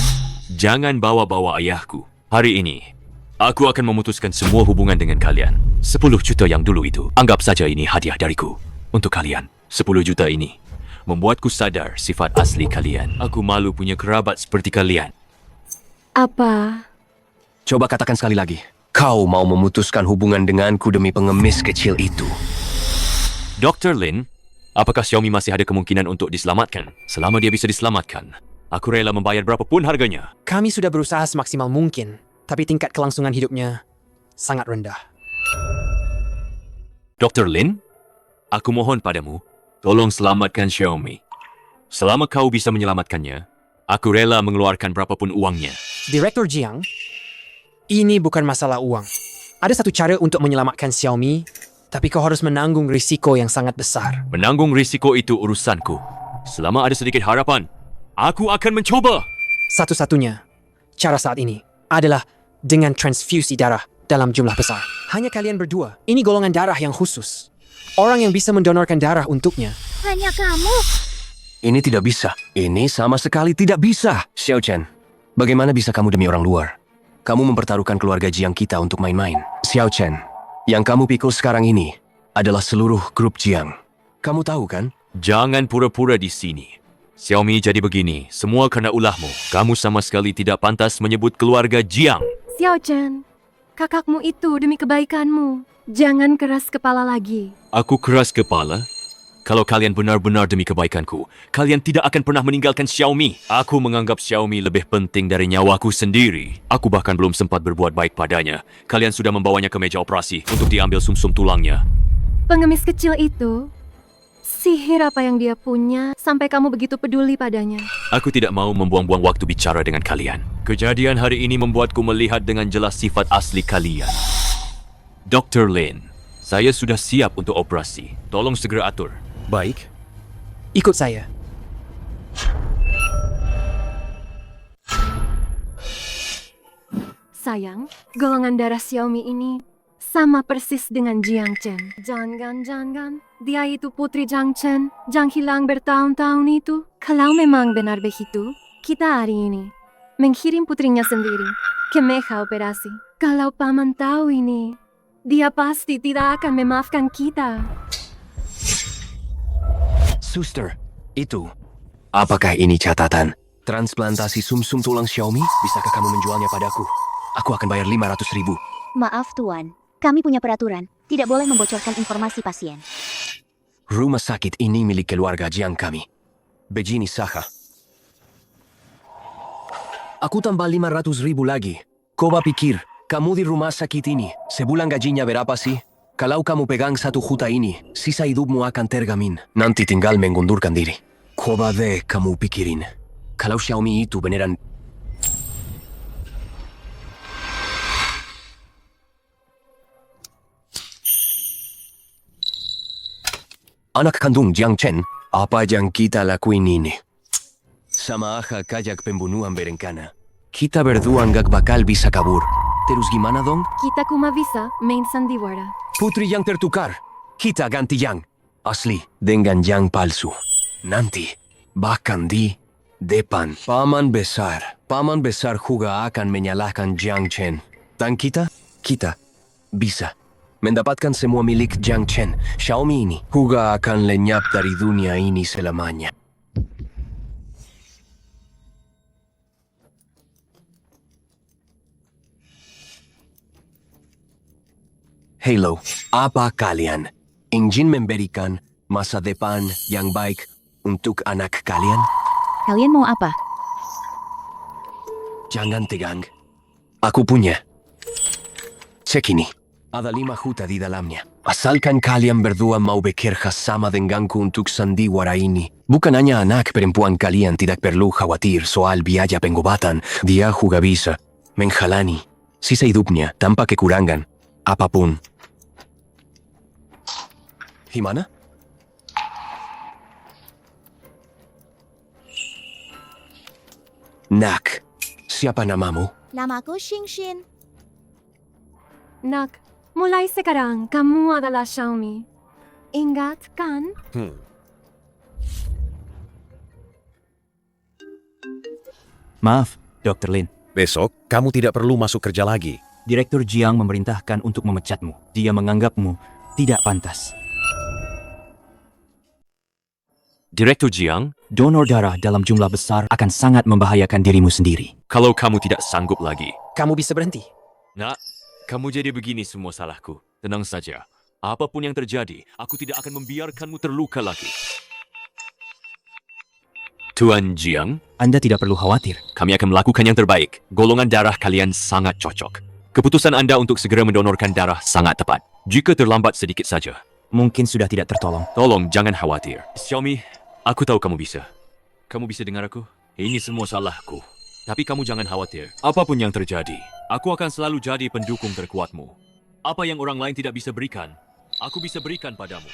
Jangan bawa-bawa ayahku. Hari ini, aku akan memutuskan semua hubungan dengan kalian. 10 juta yang dulu itu, anggap saja ini hadiah dariku. Untuk kalian, 10 juta ini membuatku sadar sifat asli kalian. Aku malu punya kerabat seperti kalian. Apa? Coba katakan sekali lagi. Kau mau memutuskan hubungan denganku demi pengemis kecil itu? Dr. Lin, apakah Xiaomi masih ada kemungkinan untuk diselamatkan? Selama dia bisa diselamatkan, aku rela membayar berapapun harganya. Kami sudah berusaha semaksimal mungkin, tapi tingkat kelangsungan hidupnya sangat rendah. Dr. Lin, aku mohon padamu, tolong selamatkan Xiaomi. Selama kau bisa menyelamatkannya, aku rela mengeluarkan berapapun uangnya. Direktur Jiang, ini bukan masalah uang. Ada satu cara untuk menyelamatkan Xiaomi, tapi kau harus menanggung risiko yang sangat besar. Menanggung risiko itu urusanku. Selama ada sedikit harapan, aku akan mencoba. Satu-satunya cara saat ini adalah dengan transfusi darah dalam jumlah besar. Hanya kalian berdua. Ini golongan darah yang khusus. Orang yang bisa mendonorkan darah untuknya. Hanya kamu. Ini tidak bisa. Ini sama sekali tidak bisa. Xiao Chen, bagaimana bisa kamu demi orang luar? Kamu mempertaruhkan keluarga Jiang kita untuk main-main. Xiao Chen, yang kamu pikul sekarang ini adalah seluruh grup Jiang. Kamu tahu kan? Jangan pura-pura di sini. Xiaomi jadi begini, semua karena ulahmu. Kamu sama sekali tidak pantas menyebut keluarga Jiang. Xiao Chen, kakakmu itu demi kebaikanmu. Jangan keras kepala lagi. Aku keras kepala? Kalau kalian benar-benar demi kebaikanku, kalian tidak akan pernah meninggalkan Xiaomi. Aku menganggap Xiaomi lebih penting dari nyawaku sendiri. Aku bahkan belum sempat berbuat baik padanya. Kalian sudah membawanya ke meja operasi untuk diambil sumsum tulangnya. Pengemis kecil itu, sihir apa yang dia punya sampai kamu begitu peduli padanya? Aku tidak mau membuang-buang waktu bicara dengan kalian. Kejadian hari ini membuatku melihat dengan jelas sifat asli kalian. Dr. Lin, saya sudah siap untuk operasi. Tolong segera atur. Baik. Ikut saya. Sayang, golongan darah Xiaomi ini sama persis dengan Jiang Chen. Jangan. Dia itu putri Jiang Chen, yang hilang bertahun-tahun itu. Kalau memang benar begitu, kita hari ini mengirim putrinya sendiri ke meja operasi. Kalau paman tahu ini, dia pasti tidak akan memaafkan kita. Suster, itu. Apakah ini catatan? Transplantasi sumsum tulang Xiaomi? Bisakah kamu menjualnya padaku? Aku akan bayar 500.000. Maaf Tuan, kami punya peraturan. Tidak boleh membocorkan informasi pasien. Rumah sakit ini milik keluarga Jiang kami. Begini Saha. Aku tambah 500.000 lagi. Coba pikir, kamu di rumah sakit ini, sebulan gajinya berapa sih? Kalau kamu pegang 1 juta ini, sisa hidupmu akan terjamin. Nanti tinggal mengundurkan diri. Coba deh kamu pikirin. Kalau Xiaomi itu beneran... Anak kandung Jiang Chen, apa yang kita lakuin ini? Sama aja kajak pembunuhan berencana. Kita berdua nggak bakal bisa kabur. Terus gimana dong? Kita kuma bisa main sandiwara. Putri yang tertukar. Kita ganti yang asli dengan yang palsu. Nanti, bahkan di depan Paman Besar juga akan menyalahkan Jiang Chen. Dan kita bisa mendapatkan semua milik Jiang Chen. Xiaomi ini juga akan lenyap dari dunia ini selamanya. Hello, apa kalian ingin memberikan masa depan yang baik untuk anak kalian? Kalian mau apa? Jangan tegang. Aku punya. Cek ini. Ada 5 juta di dalamnya. Asalkan kalian berdua mau bekerja sama denganku untuk sandiwara ini. Bukan hanya anak perempuan kalian tidak perlu khawatir soal biaya pengobatan. Dia juga bisa menjalani sisa hidupnya tanpa kekurangan apapun. Gimana? Nak, siapa namamu? Namaku Xingxin. Nak, mulai sekarang kamu adalah Xiaomi. Ingat kan? Maaf, Dr. Lin. Besok, kamu tidak perlu masuk kerja lagi. Direktur Jiang memerintahkan untuk memecatmu. Dia menganggapmu tidak pantas. Direktur Jiang, Donor darah dalam jumlah besar akan sangat membahayakan dirimu sendiri. kalau kamu tidak sanggup lagi, Kamu bisa berhenti. nak, kamu jadi begini semua salahku. Tenang saja. Apapun yang terjadi, aku tidak akan membiarkanmu terluka lagi. Tuan Jiang, Anda tidak perlu khawatir. kami akan melakukan yang terbaik. Golongan darah kalian sangat cocok. Keputusan Anda untuk segera mendonorkan darah sangat tepat. Jika terlambat sedikit saja, Mungkin sudah tidak tertolong. tolong jangan khawatir. Xiaomi, aku tahu kamu bisa. Kamu bisa dengar aku? Ini semua salahku. Tapi kamu jangan khawatir. Apapun yang terjadi, aku akan selalu jadi pendukung terkuatmu. Apa yang orang lain tidak bisa berikan, aku bisa berikan padamu.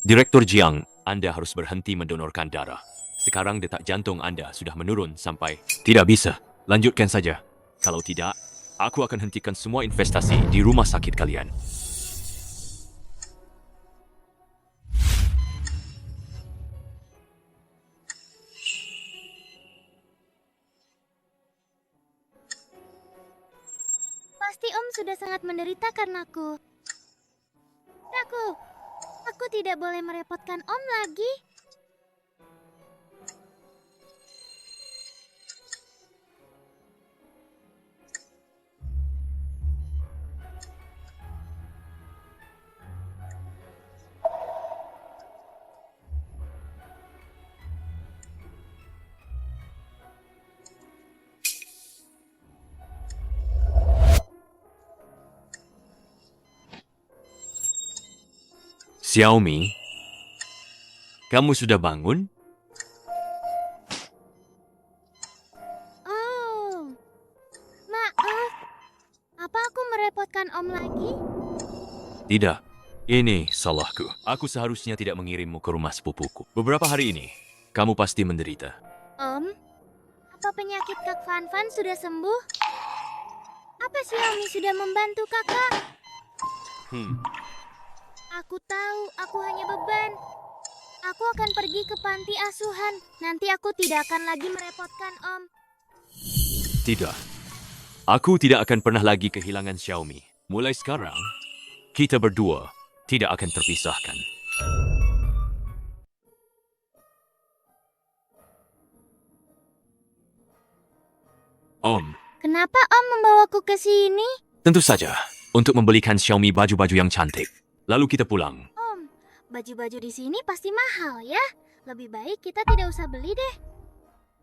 Direktur Jiang, Anda harus berhenti mendonorkan darah. Sekarang detak jantung Anda sudah menurun sampai tidak bisa. Lanjutkan saja. Kalau tidak, aku akan hentikan semua investasi di rumah sakit kalian. Pasti Om sudah sangat menderita karenaku. Aku tidak boleh merepotkan Om lagi. Xiaomi, kamu sudah bangun? Oh, maaf. Apa aku merepotkan Om lagi? Tidak. Ini salahku. Aku seharusnya tidak mengirimmu ke rumah sepupuku. Beberapa hari ini, kamu pasti menderita. Om, apa penyakit Kak Fan sudah sembuh? Apa Xiaomi sudah membantu kakak? Aku tahu, aku hanya beban. Aku akan pergi ke panti asuhan. Nanti aku tidak akan lagi merepotkan Om. Tidak. Aku tidak akan pernah lagi kehilangan Xiaomi. Mulai sekarang, kita berdua tidak akan terpisahkan. Om, Kenapa Om membawaku ke sini? tentu saja untuk membelikan Xiaomi baju-baju yang cantik. Lalu kita pulang. Om, baju-baju di sini pasti mahal ya. Lebih baik kita tidak usah beli deh.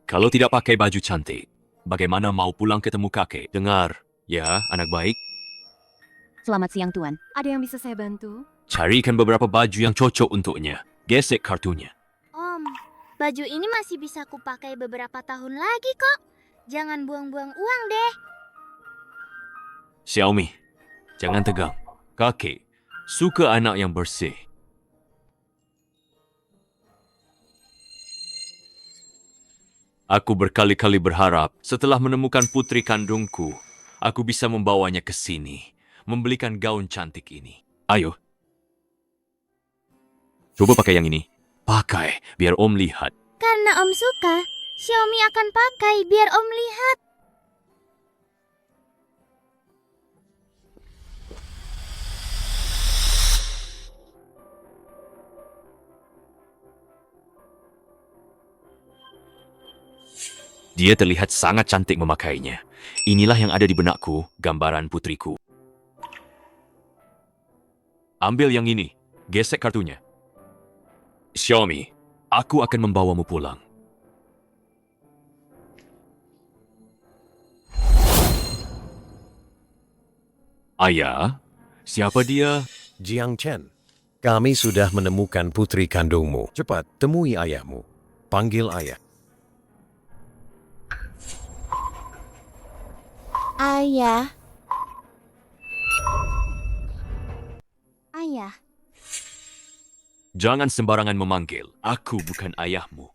Kalau tidak pakai baju cantik, bagaimana mau pulang ketemu kakek? Dengar, ya anak baik. Selamat siang, Tuan. Ada yang bisa saya bantu? Carikan beberapa baju yang cocok untuknya. Gesek kartunya. Om, baju ini masih bisa kupakai beberapa tahun lagi kok. Jangan buang-buang uang deh. Xiaomi, jangan tegang. Kakek suka anak yang bersih. Aku berkali-kali berharap setelah menemukan putri kandungku, aku bisa membawanya ke sini, membelikan gaun cantik ini. Ayo. Coba pakai yang ini. Pakai, biar Om lihat. Karena Om suka, Xiaomi akan pakai biar Om lihat. Dia terlihat sangat cantik memakainya. Inilah yang ada di benakku, gambaran putriku. Ambil yang ini, gesek kartunya. Xiaomi, aku akan membawamu pulang. Ayah, siapa dia? Jiang Chen, kami sudah menemukan putri kandungmu. Cepat, temui ayahmu. Panggil ayah. Ayah. Ayah. Jangan sembarangan memanggil. Aku bukan ayahmu.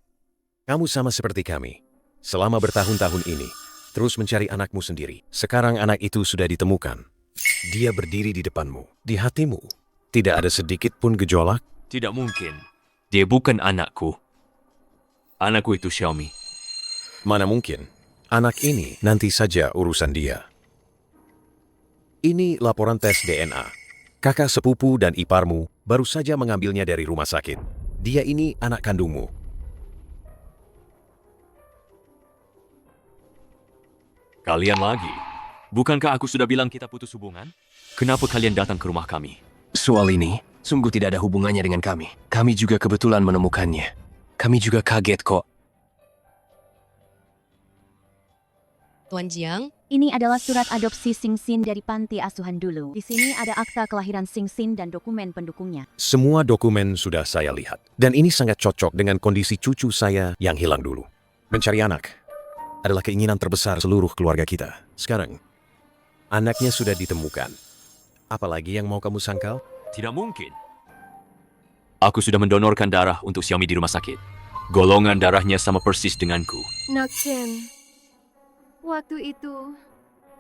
Kamu sama seperti kami. Selama bertahun-tahun ini, terus mencari anakmu sendiri. Sekarang anak itu sudah ditemukan. Dia berdiri di depanmu, di hatimu. Tidak ada sedikit pun gejolak. Tidak mungkin. Dia bukan anakku. Anakku itu Xiaomi. Mana mungkin? Anak ini nanti saja urusan dia. Ini laporan tes DNA. Kakak sepupu dan iparmu baru saja mengambilnya dari rumah sakit. Dia ini anak kandungmu. Kalian lagi? Bukankah aku sudah bilang kita putus hubungan? Kenapa kalian datang ke rumah kami? Soal ini, sungguh tidak ada hubungannya dengan kami. Kami juga kebetulan menemukannya. Kami juga kaget kok. Tuan Jiang, Ini adalah surat adopsi Sing Sin dari panti asuhan dulu. Di sini ada akta kelahiran Sing Sin dan dokumen pendukungnya. Semua dokumen sudah saya lihat. Dan ini sangat cocok dengan kondisi cucu saya yang hilang dulu. Mencari anak adalah keinginan terbesar seluruh keluarga kita. Sekarang, anaknya sudah ditemukan. Apalagi yang mau kamu sangkal? Tidak mungkin. Aku sudah mendonorkan darah untuk Xiaomi di rumah sakit. Golongan darahnya sama persis denganku. Nak Chen, waktu itu,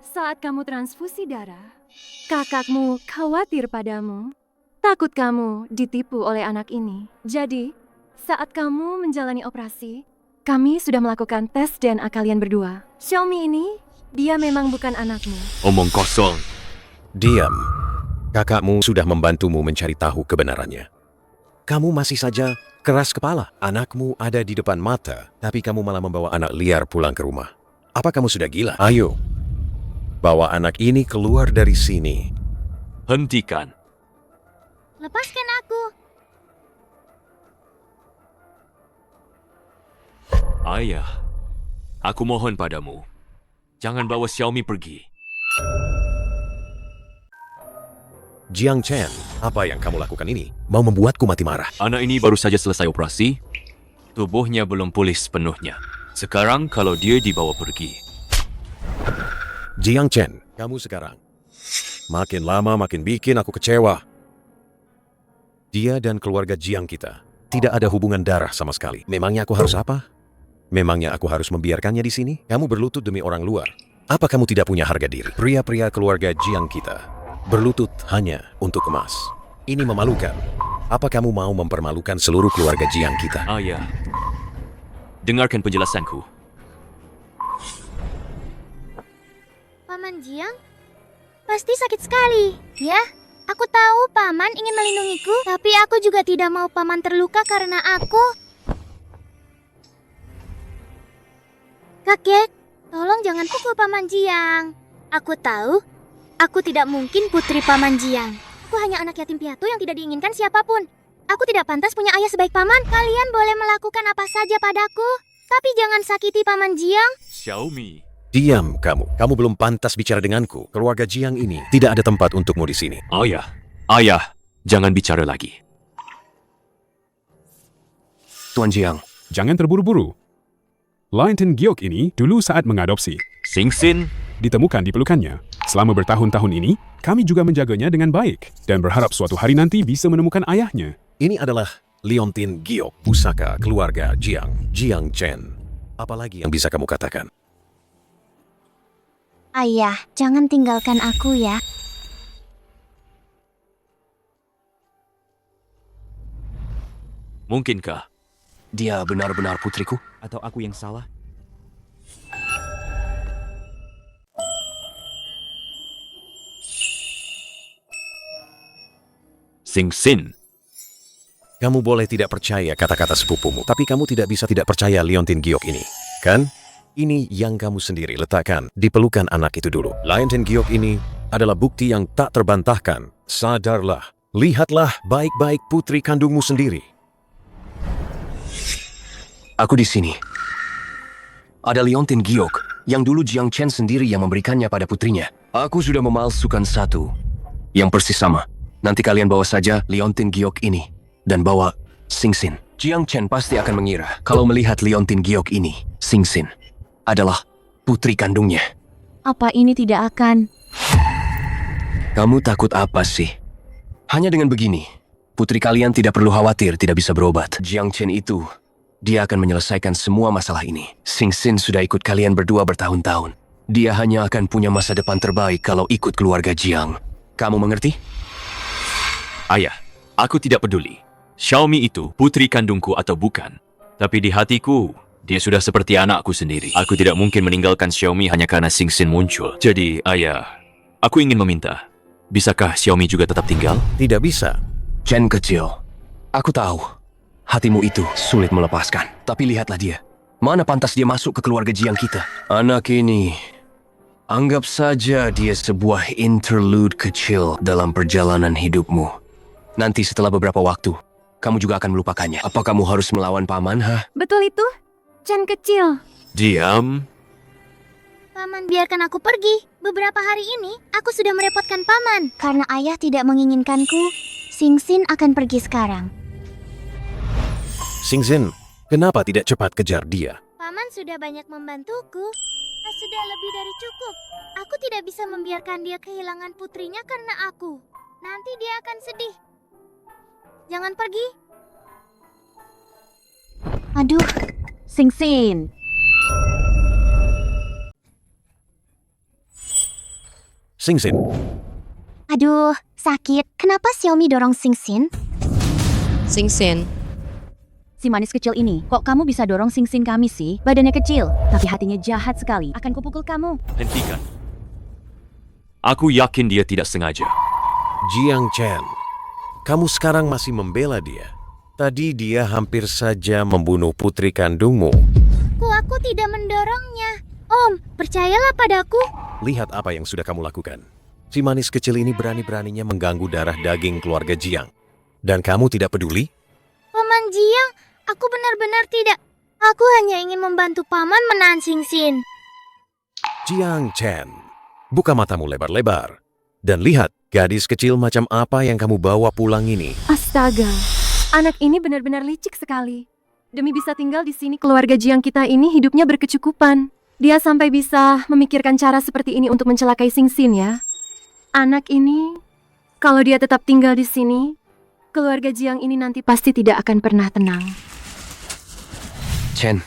saat kamu transfusi darah, kakakmu khawatir padamu. Takut kamu ditipu oleh anak ini. Jadi, saat kamu menjalani operasi, kami sudah melakukan tes DNA kalian berdua. Xiaomi ini, dia memang bukan anakmu. Omong kosong. Diam. Kakakmu sudah membantumu mencari tahu kebenarannya. Kamu masih saja keras kepala. Anakmu ada di depan mata, tapi kamu malah membawa anak liar pulang ke rumah. Apa kamu sudah gila? Ayo, bawa anak ini keluar dari sini. Hentikan. Lepaskan aku. Ayah, aku mohon padamu. Jangan bawa Xiaomi pergi. Jiang Chen, apa yang kamu lakukan ini? Mau membuatku mati marah. Anak ini baru saja selesai operasi. Tubuhnya belum pulih sepenuhnya. Sekarang kalau dia dibawa pergi. Jiang Chen, kamu sekarang makin lama makin bikin aku kecewa. Dia dan keluarga Jiang kita tidak ada hubungan darah sama sekali. Memangnya aku harus apa? Memangnya aku harus membiarkannya di sini? Kamu berlutut demi orang luar. Apa kamu tidak punya harga diri? Pria-pria keluarga Jiang kita berlutut hanya untuk emas. Ini memalukan. Apa kamu mau mempermalukan seluruh keluarga Jiang kita? Ayah, dengarkan penjelasanku. Paman Jiang, pasti sakit sekali. Ya, aku tahu Paman ingin melindungiku, tapi aku juga tidak mau Paman terluka karena aku. Kakek, tolong jangan pukul Paman Jiang. Aku tahu, aku tidak mungkin putri Paman Jiang. Aku hanya anak yatim piatu yang tidak diinginkan siapapun. Aku tidak pantas punya ayah sebaik Paman. Kalian boleh melakukan apa saja padaku, tapi jangan sakiti Paman Jiang. Xiaomi. Diam kamu. Kamu belum pantas bicara denganku. Keluarga Jiang ini tidak ada tempat untukmu di sini. Ayah, jangan bicara lagi. Tuan Jiang, jangan terburu-buru. Lion Giok ini dulu saat mengadopsi. Sing Sin ditemukan di pelukannya. Selama bertahun-tahun ini, kami juga menjaganya dengan baik dan berharap suatu hari nanti bisa menemukan ayahnya. Ini adalah Lion Giok, pusaka keluarga Jiang, Jiang Chen. Apalagi yang bisa kamu katakan? Ayah, jangan tinggalkan aku ya. Mungkinkah? Dia benar-benar putriku? Atau aku yang salah? Sing Sin. Kamu boleh tidak percaya kata-kata sepupumu, tapi kamu tidak bisa tidak percaya Leontin Giok ini, kan? Ini yang kamu sendiri letakkan di pelukan anak itu dulu. Leontin Giok ini adalah bukti yang tak terbantahkan. Sadarlah, lihatlah baik-baik putri kandungmu sendiri. Aku di sini. Ada Leontin Giok, yang dulu Jiang Chen sendiri yang memberikannya pada putrinya. Aku sudah memalsukan satu, yang persis sama. Nanti kalian bawa saja Leontin Giok ini, dan bawa Sing Sin. Jiang Chen pasti akan mengira kalau melihat Leontin Giok ini, Sing Sin adalah putri kandungnya. Apa ini tidak akan? Kamu takut apa sih? Hanya dengan begini, putri kalian tidak perlu khawatir tidak bisa berobat. Jiang Chen itu, dia akan menyelesaikan semua masalah ini. Sing Sin sudah ikut kalian berdua bertahun-tahun. Dia hanya akan punya masa depan terbaik kalau ikut keluarga Jiang. Kamu mengerti? Ayah, aku tidak peduli. Xiaomi itu putri kandungku atau bukan. Tapi di hatiku, dia sudah seperti anakku sendiri. Aku tidak mungkin meninggalkan Xiaomi hanya karena Sing Sin muncul. Jadi, ayah, aku ingin meminta, bisakah Xiaomi juga tetap tinggal? Tidak bisa. Chen kecil, aku tahu hatimu itu sulit melepaskan. Tapi lihatlah dia. Mana pantas dia masuk ke keluarga Jiang kita? Anak ini, anggap saja dia sebuah interlude kecil dalam perjalanan hidupmu. Nanti setelah beberapa waktu, kamu juga akan melupakannya. Apa kamu harus melawan paman, ha? Betul itu, Chen kecil. Diam. Paman, biarkan aku pergi. Beberapa hari ini, aku sudah merepotkan paman. Karena ayah tidak menginginkanku, Sing Sin akan pergi sekarang. Sing Sin, kenapa tidak cepat kejar dia? Paman sudah banyak membantuku. Sudah lebih dari cukup. Aku tidak bisa membiarkan dia kehilangan putrinya karena aku. Nanti dia akan sedih. Jangan pergi. Aduh, Sing Sin. Sing Sin, Aduh, sakit. Kenapa Xiaomi dorong Sing Sin? Sing Sin, Si manis kecil ini, kok kamu bisa dorong Sing Sin kami sih? Badannya kecil, tapi hatinya jahat sekali. Akan kupukul kamu. Hentikan. Aku yakin dia tidak sengaja. Jiang Chen, kamu sekarang masih membela dia. Tadi dia hampir saja membunuh putri kandungmu. Aku tidak mendorongnya. Om, percayalah padaku. Lihat apa yang sudah kamu lakukan. Si manis kecil ini berani-beraninya mengganggu darah daging keluarga Jiang. Dan kamu tidak peduli? Paman Jiang, aku benar-benar tidak. Aku hanya ingin membantu paman menahan Sing Sin. Jiang Chen, buka matamu lebar-lebar. Dan lihat gadis kecil macam apa yang kamu bawa pulang ini. Astaga, anak ini benar-benar licik sekali. Demi bisa tinggal di sini, keluarga Jiang kita ini hidupnya berkecukupan. Dia sampai bisa memikirkan cara seperti ini untuk mencelakai Sing Sin ya. Anak ini, kalau dia tetap tinggal di sini, keluarga Jiang ini nanti pasti tidak akan pernah tenang. Chen,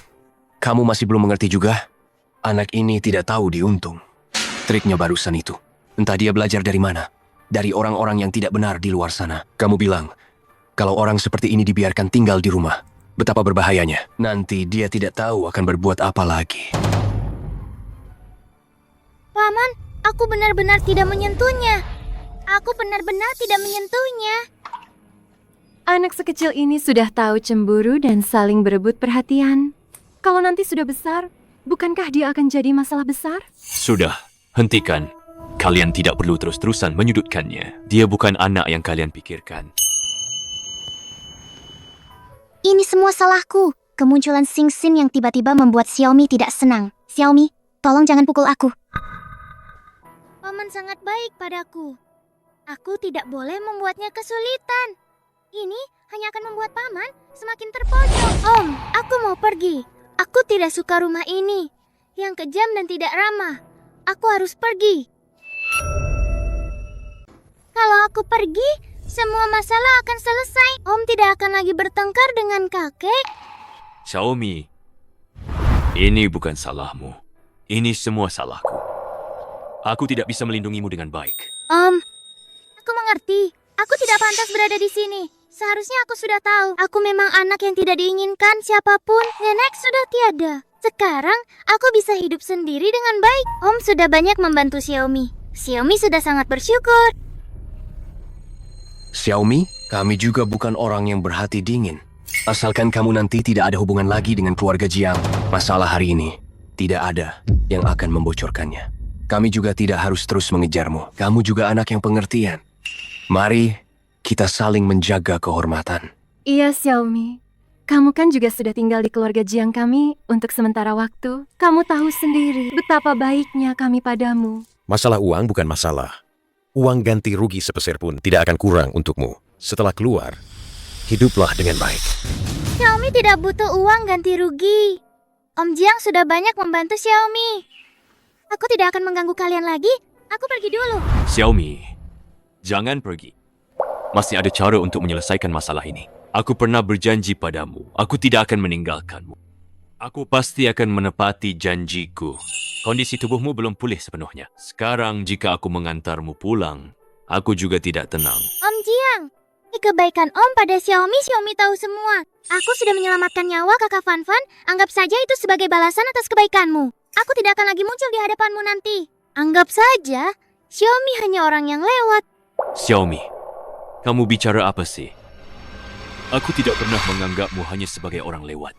kamu masih belum mengerti juga? Anak ini tidak tahu diuntung. Triknya barusan itu. Entah dia belajar dari mana. Dari orang-orang yang tidak benar di luar sana. Kamu bilang, kalau orang seperti ini dibiarkan tinggal di rumah, betapa berbahayanya. Nanti dia tidak tahu akan berbuat apa lagi. Paman, aku benar-benar tidak menyentuhnya. Aku benar-benar tidak menyentuhnya. Anak sekecil ini sudah tahu cemburu dan saling berebut perhatian. Kalau nanti sudah besar, bukankah dia akan jadi masalah besar? Sudah, hentikan. Kalian tidak perlu terus-terusan menyudutkannya. Dia bukan anak yang kalian pikirkan. Ini semua salahku. Kemunculan Sing Sin yang tiba-tiba membuat Xiaomi tidak senang. Xiaomi, tolong jangan pukul aku. Paman sangat baik padaku. Aku tidak boleh membuatnya kesulitan. Ini hanya akan membuat paman semakin terpojok. Om, aku mau pergi. Aku tidak suka rumah ini. Yang kejam dan tidak ramah. Aku harus pergi. Kalau aku pergi, semua masalah akan selesai. Om tidak akan lagi bertengkar dengan kakek. Xiaomi, Ini bukan salahmu. Ini semua salahku. Aku tidak bisa melindungimu dengan baik. Aku mengerti. Aku tidak pantas berada di sini. Seharusnya aku sudah tahu. Aku memang anak yang tidak diinginkan siapapun. Nenek sudah tiada. Sekarang aku bisa hidup sendiri dengan baik. Om sudah banyak membantu Xiaomi. Xiaomi sudah sangat bersyukur. Xiaomi, kami juga bukan orang yang berhati dingin. Asalkan kamu nanti tidak ada hubungan lagi dengan keluarga Jiang, masalah hari ini tidak ada yang akan membocorkannya. Kami juga tidak harus terus mengejarmu. Kamu juga anak yang pengertian. Mari kita saling menjaga kehormatan. Iya, Xiaomi. Kamu kan juga sudah tinggal di keluarga Jiang kami untuk sementara waktu. Kamu tahu sendiri betapa baiknya kami padamu. Masalah uang bukan masalah. Uang ganti rugi sepeser pun tidak akan kurang untukmu. Setelah keluar, hiduplah dengan baik. Xiaomi tidak butuh uang ganti rugi. Om Jiang sudah banyak membantu Xiaomi. Aku tidak akan mengganggu kalian lagi. Aku pergi dulu. Xiaomi, jangan pergi. Masih ada cara untuk menyelesaikan masalah ini. Aku pernah berjanji padamu, aku tidak akan meninggalkanmu. Aku pasti akan menepati janjiku. Kondisi tubuhmu belum pulih sepenuhnya. Sekarang jika aku mengantarmu pulang, aku juga tidak tenang. Om Jiang, kebaikan Om pada Xiaomi, Xiaomi tahu semua. Aku sudah menyelamatkan nyawa kakak Fan. Anggap saja itu sebagai balasan atas kebaikanmu. Aku tidak akan lagi muncul di hadapanmu nanti. Anggap saja, Xiaomi hanya orang yang lewat. Xiaomi, kamu bicara apa sih? Aku tidak pernah menganggapmu hanya sebagai orang lewat.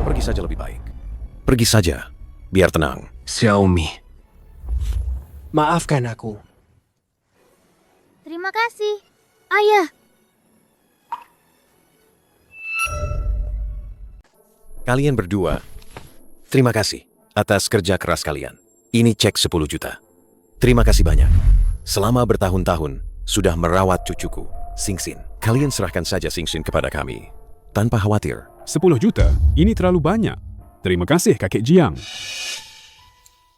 Pergi saja lebih baik. Pergi saja, biar tenang. Xiaomi, Maafkan aku. Terima kasih, Ayah. Kalian berdua, terima kasih atas kerja keras kalian. Ini cek 10 juta. Terima kasih banyak. Selama bertahun-tahun, sudah merawat cucuku, Xingxin. Kalian serahkan saja Xingxin kepada kami, tanpa khawatir. 10 juta? Ini terlalu banyak. Terima kasih, Kakek Jiang.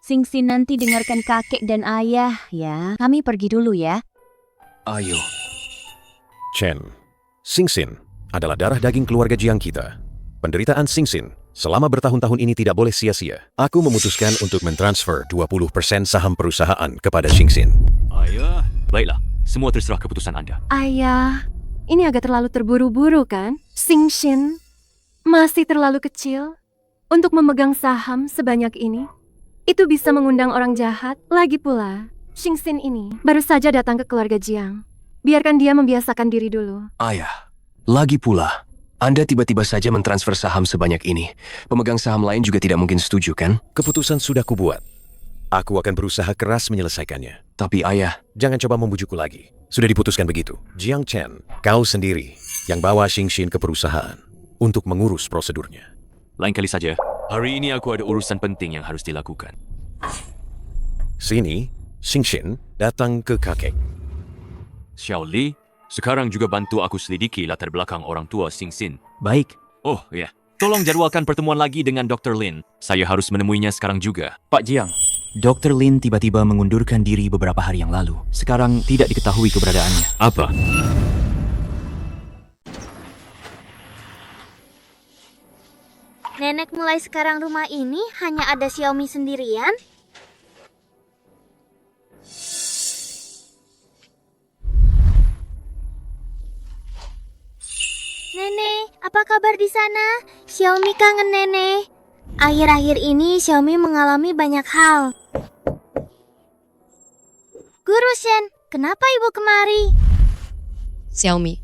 Xingxin nanti dengarkan kakek dan ayah ya. Kami pergi dulu ya. ayo. Chen, Xingxin adalah darah daging keluarga Jiang kita. Penderitaan Xingxin selama bertahun-tahun ini tidak boleh sia-sia. Aku memutuskan untuk mentransfer 20% saham perusahaan kepada Xingxin. Ayah, baiklah. Semua terserah keputusan Anda. Ayah, ini agak terlalu terburu-buru kan? Xingxin masih terlalu kecil untuk memegang saham sebanyak ini. Itu bisa mengundang orang jahat. Lagi pula, Xingxin ini baru saja datang ke keluarga Jiang. Biarkan dia membiasakan diri dulu. Ayah, lagi pula, Anda tiba-tiba saja mentransfer saham sebanyak ini. Pemegang saham lain juga tidak mungkin setuju, kan? Keputusan sudah kubuat. Aku akan berusaha keras menyelesaikannya. Tapi ayah, Jangan coba membujukku lagi. Sudah diputuskan begitu. Jiang Chen, kau sendiri yang bawa Xingxin ke perusahaan untuk mengurus prosedurnya. Lain kali saja. Hari ini aku ada urusan penting yang harus dilakukan. Sini, Xingxin datang ke kakek. Xiao Li, sekarang juga bantu aku selidiki latar belakang orang tua Xingxin. Baik, Oh, ya. Tolong jadwalkan pertemuan lagi dengan Dr. Lin. Saya harus menemuinya sekarang juga. Pak Jiang. Dr. Lin tiba-tiba mengundurkan diri beberapa hari yang lalu. Sekarang tidak diketahui keberadaannya. Apa? Nenek mulai sekarang rumah ini hanya ada Xiaomi sendirian. Nenek, apa kabar di sana? Xiaomi kangen Nenek. Akhir-akhir ini Xiaomi mengalami banyak hal. Guru Shen, kenapa ibu kemari? Xiaomi,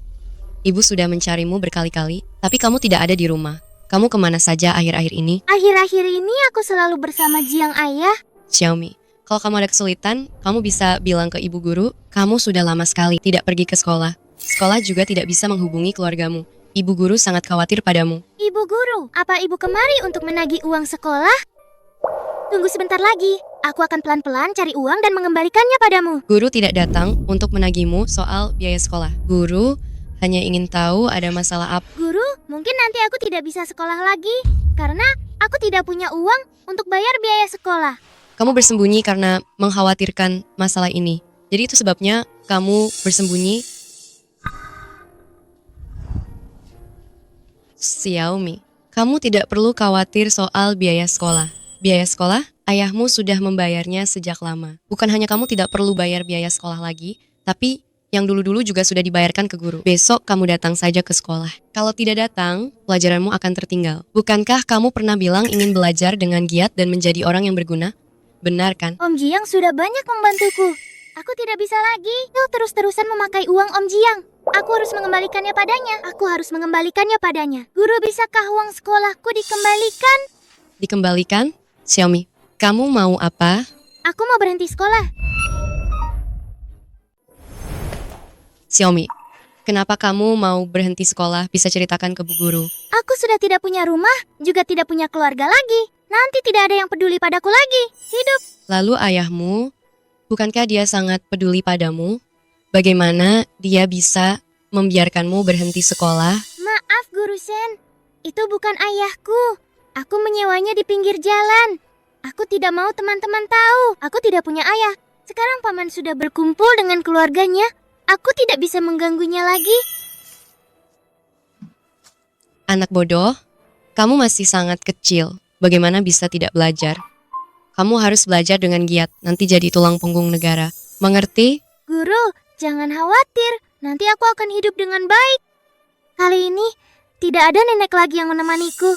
ibu sudah mencarimu berkali-kali, tapi kamu tidak ada di rumah. Kamu kemana saja akhir-akhir ini? Akhir-akhir ini aku selalu bersama Jiang Ayah. Xiaomi, kalau kamu ada kesulitan, kamu bisa bilang ke ibu guru, kamu sudah lama sekali tidak pergi ke sekolah. Sekolah juga tidak bisa menghubungi keluargamu. Ibu guru sangat khawatir padamu. Ibu guru, apa ibu kemari untuk menagih uang sekolah? Tunggu sebentar lagi, aku akan pelan-pelan cari uang dan mengembalikannya padamu. Guru tidak datang untuk menagihmu soal biaya sekolah. Guru hanya ingin tahu ada masalah apa. Guru, mungkin nanti aku tidak bisa sekolah lagi karena aku tidak punya uang untuk bayar biaya sekolah. Kamu bersembunyi karena mengkhawatirkan masalah ini. Jadi itu sebabnya kamu bersembunyi. Xiaomi, kamu tidak perlu khawatir soal biaya sekolah. Biaya sekolah, ayahmu sudah membayarnya sejak lama. Bukan hanya kamu tidak perlu bayar biaya sekolah lagi, tapi yang dulu-dulu juga sudah dibayarkan ke guru. Besok kamu datang saja ke sekolah. Kalau tidak datang, pelajaranmu akan tertinggal. Bukankah kamu pernah bilang ingin belajar dengan giat dan menjadi orang yang berguna? Benar kan? Om Jiang sudah banyak membantuku. Aku tidak bisa lagi. Kau terus-terusan memakai uang Om Jiang. Aku harus mengembalikannya padanya. Guru, bisakah uang sekolahku dikembalikan? Dikembalikan? Xiaomi, kamu mau apa? Aku mau berhenti sekolah. Xiaomi, kenapa kamu mau berhenti sekolah? Bisa ceritakan ke Bu Guru. Aku sudah tidak punya rumah, juga tidak punya keluarga lagi. Nanti tidak ada yang peduli padaku lagi. Hidup. Lalu ayahmu, bukankah dia sangat peduli padamu? Bagaimana dia bisa membiarkanmu berhenti sekolah? Maaf, Guru Shen. Itu bukan ayahku. Aku menyewanya di pinggir jalan. Aku tidak mau teman-teman tahu. Aku tidak punya ayah. Sekarang paman sudah berkumpul dengan keluarganya. Aku tidak bisa mengganggunya lagi. Anak bodoh, kamu masih sangat kecil. Bagaimana bisa tidak belajar? Kamu harus belajar dengan giat, nanti jadi tulang punggung negara. Mengerti? Guru, jangan khawatir. Nanti aku akan hidup dengan baik. Kali ini, tidak ada nenek lagi yang menemaniku.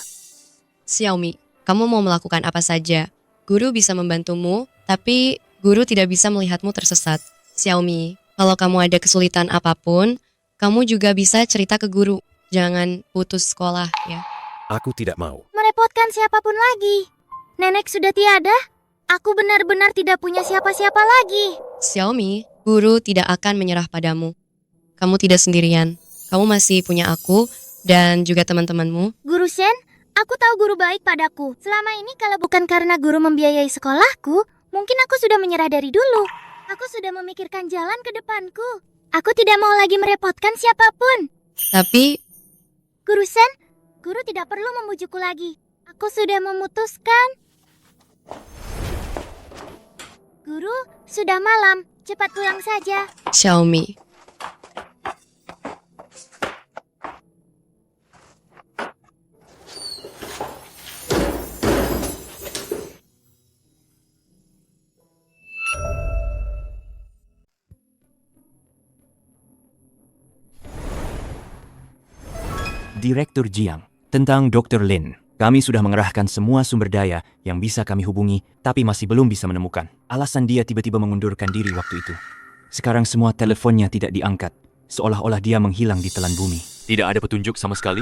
Xiaomi, kamu mau melakukan apa saja. Guru bisa membantumu, tapi guru tidak bisa melihatmu tersesat. Xiaomi, kalau kamu ada kesulitan apapun, kamu juga bisa cerita ke guru. Jangan putus sekolah ya. Aku tidak mau. Merepotkan siapapun lagi. Nenek sudah tiada. Aku benar-benar tidak punya siapa-siapa lagi. Xiaomi, guru tidak akan menyerah padamu. Kamu tidak sendirian. Kamu masih punya aku dan juga teman-temanmu. Guru Shen, aku tahu guru baik padaku. Selama ini kalau bukan karena guru membiayai sekolahku, mungkin aku sudah menyerah dari dulu. Aku sudah memikirkan jalan ke depanku. Aku tidak mau lagi merepotkan siapapun. Tapi, Guru Shen, guru tidak perlu membujukku lagi. Aku sudah memutuskan. Guru, sudah malam. Cepat pulang saja. Xiaomi, Direktur Jiang, tentang Dr. Lin. Kami sudah mengerahkan semua sumber daya yang bisa kami hubungi, tapi masih belum bisa menemukan. Alasan dia tiba-tiba mengundurkan diri waktu itu. Sekarang semua teleponnya tidak diangkat, seolah-olah dia menghilang di telan bumi. Tidak ada petunjuk sama sekali?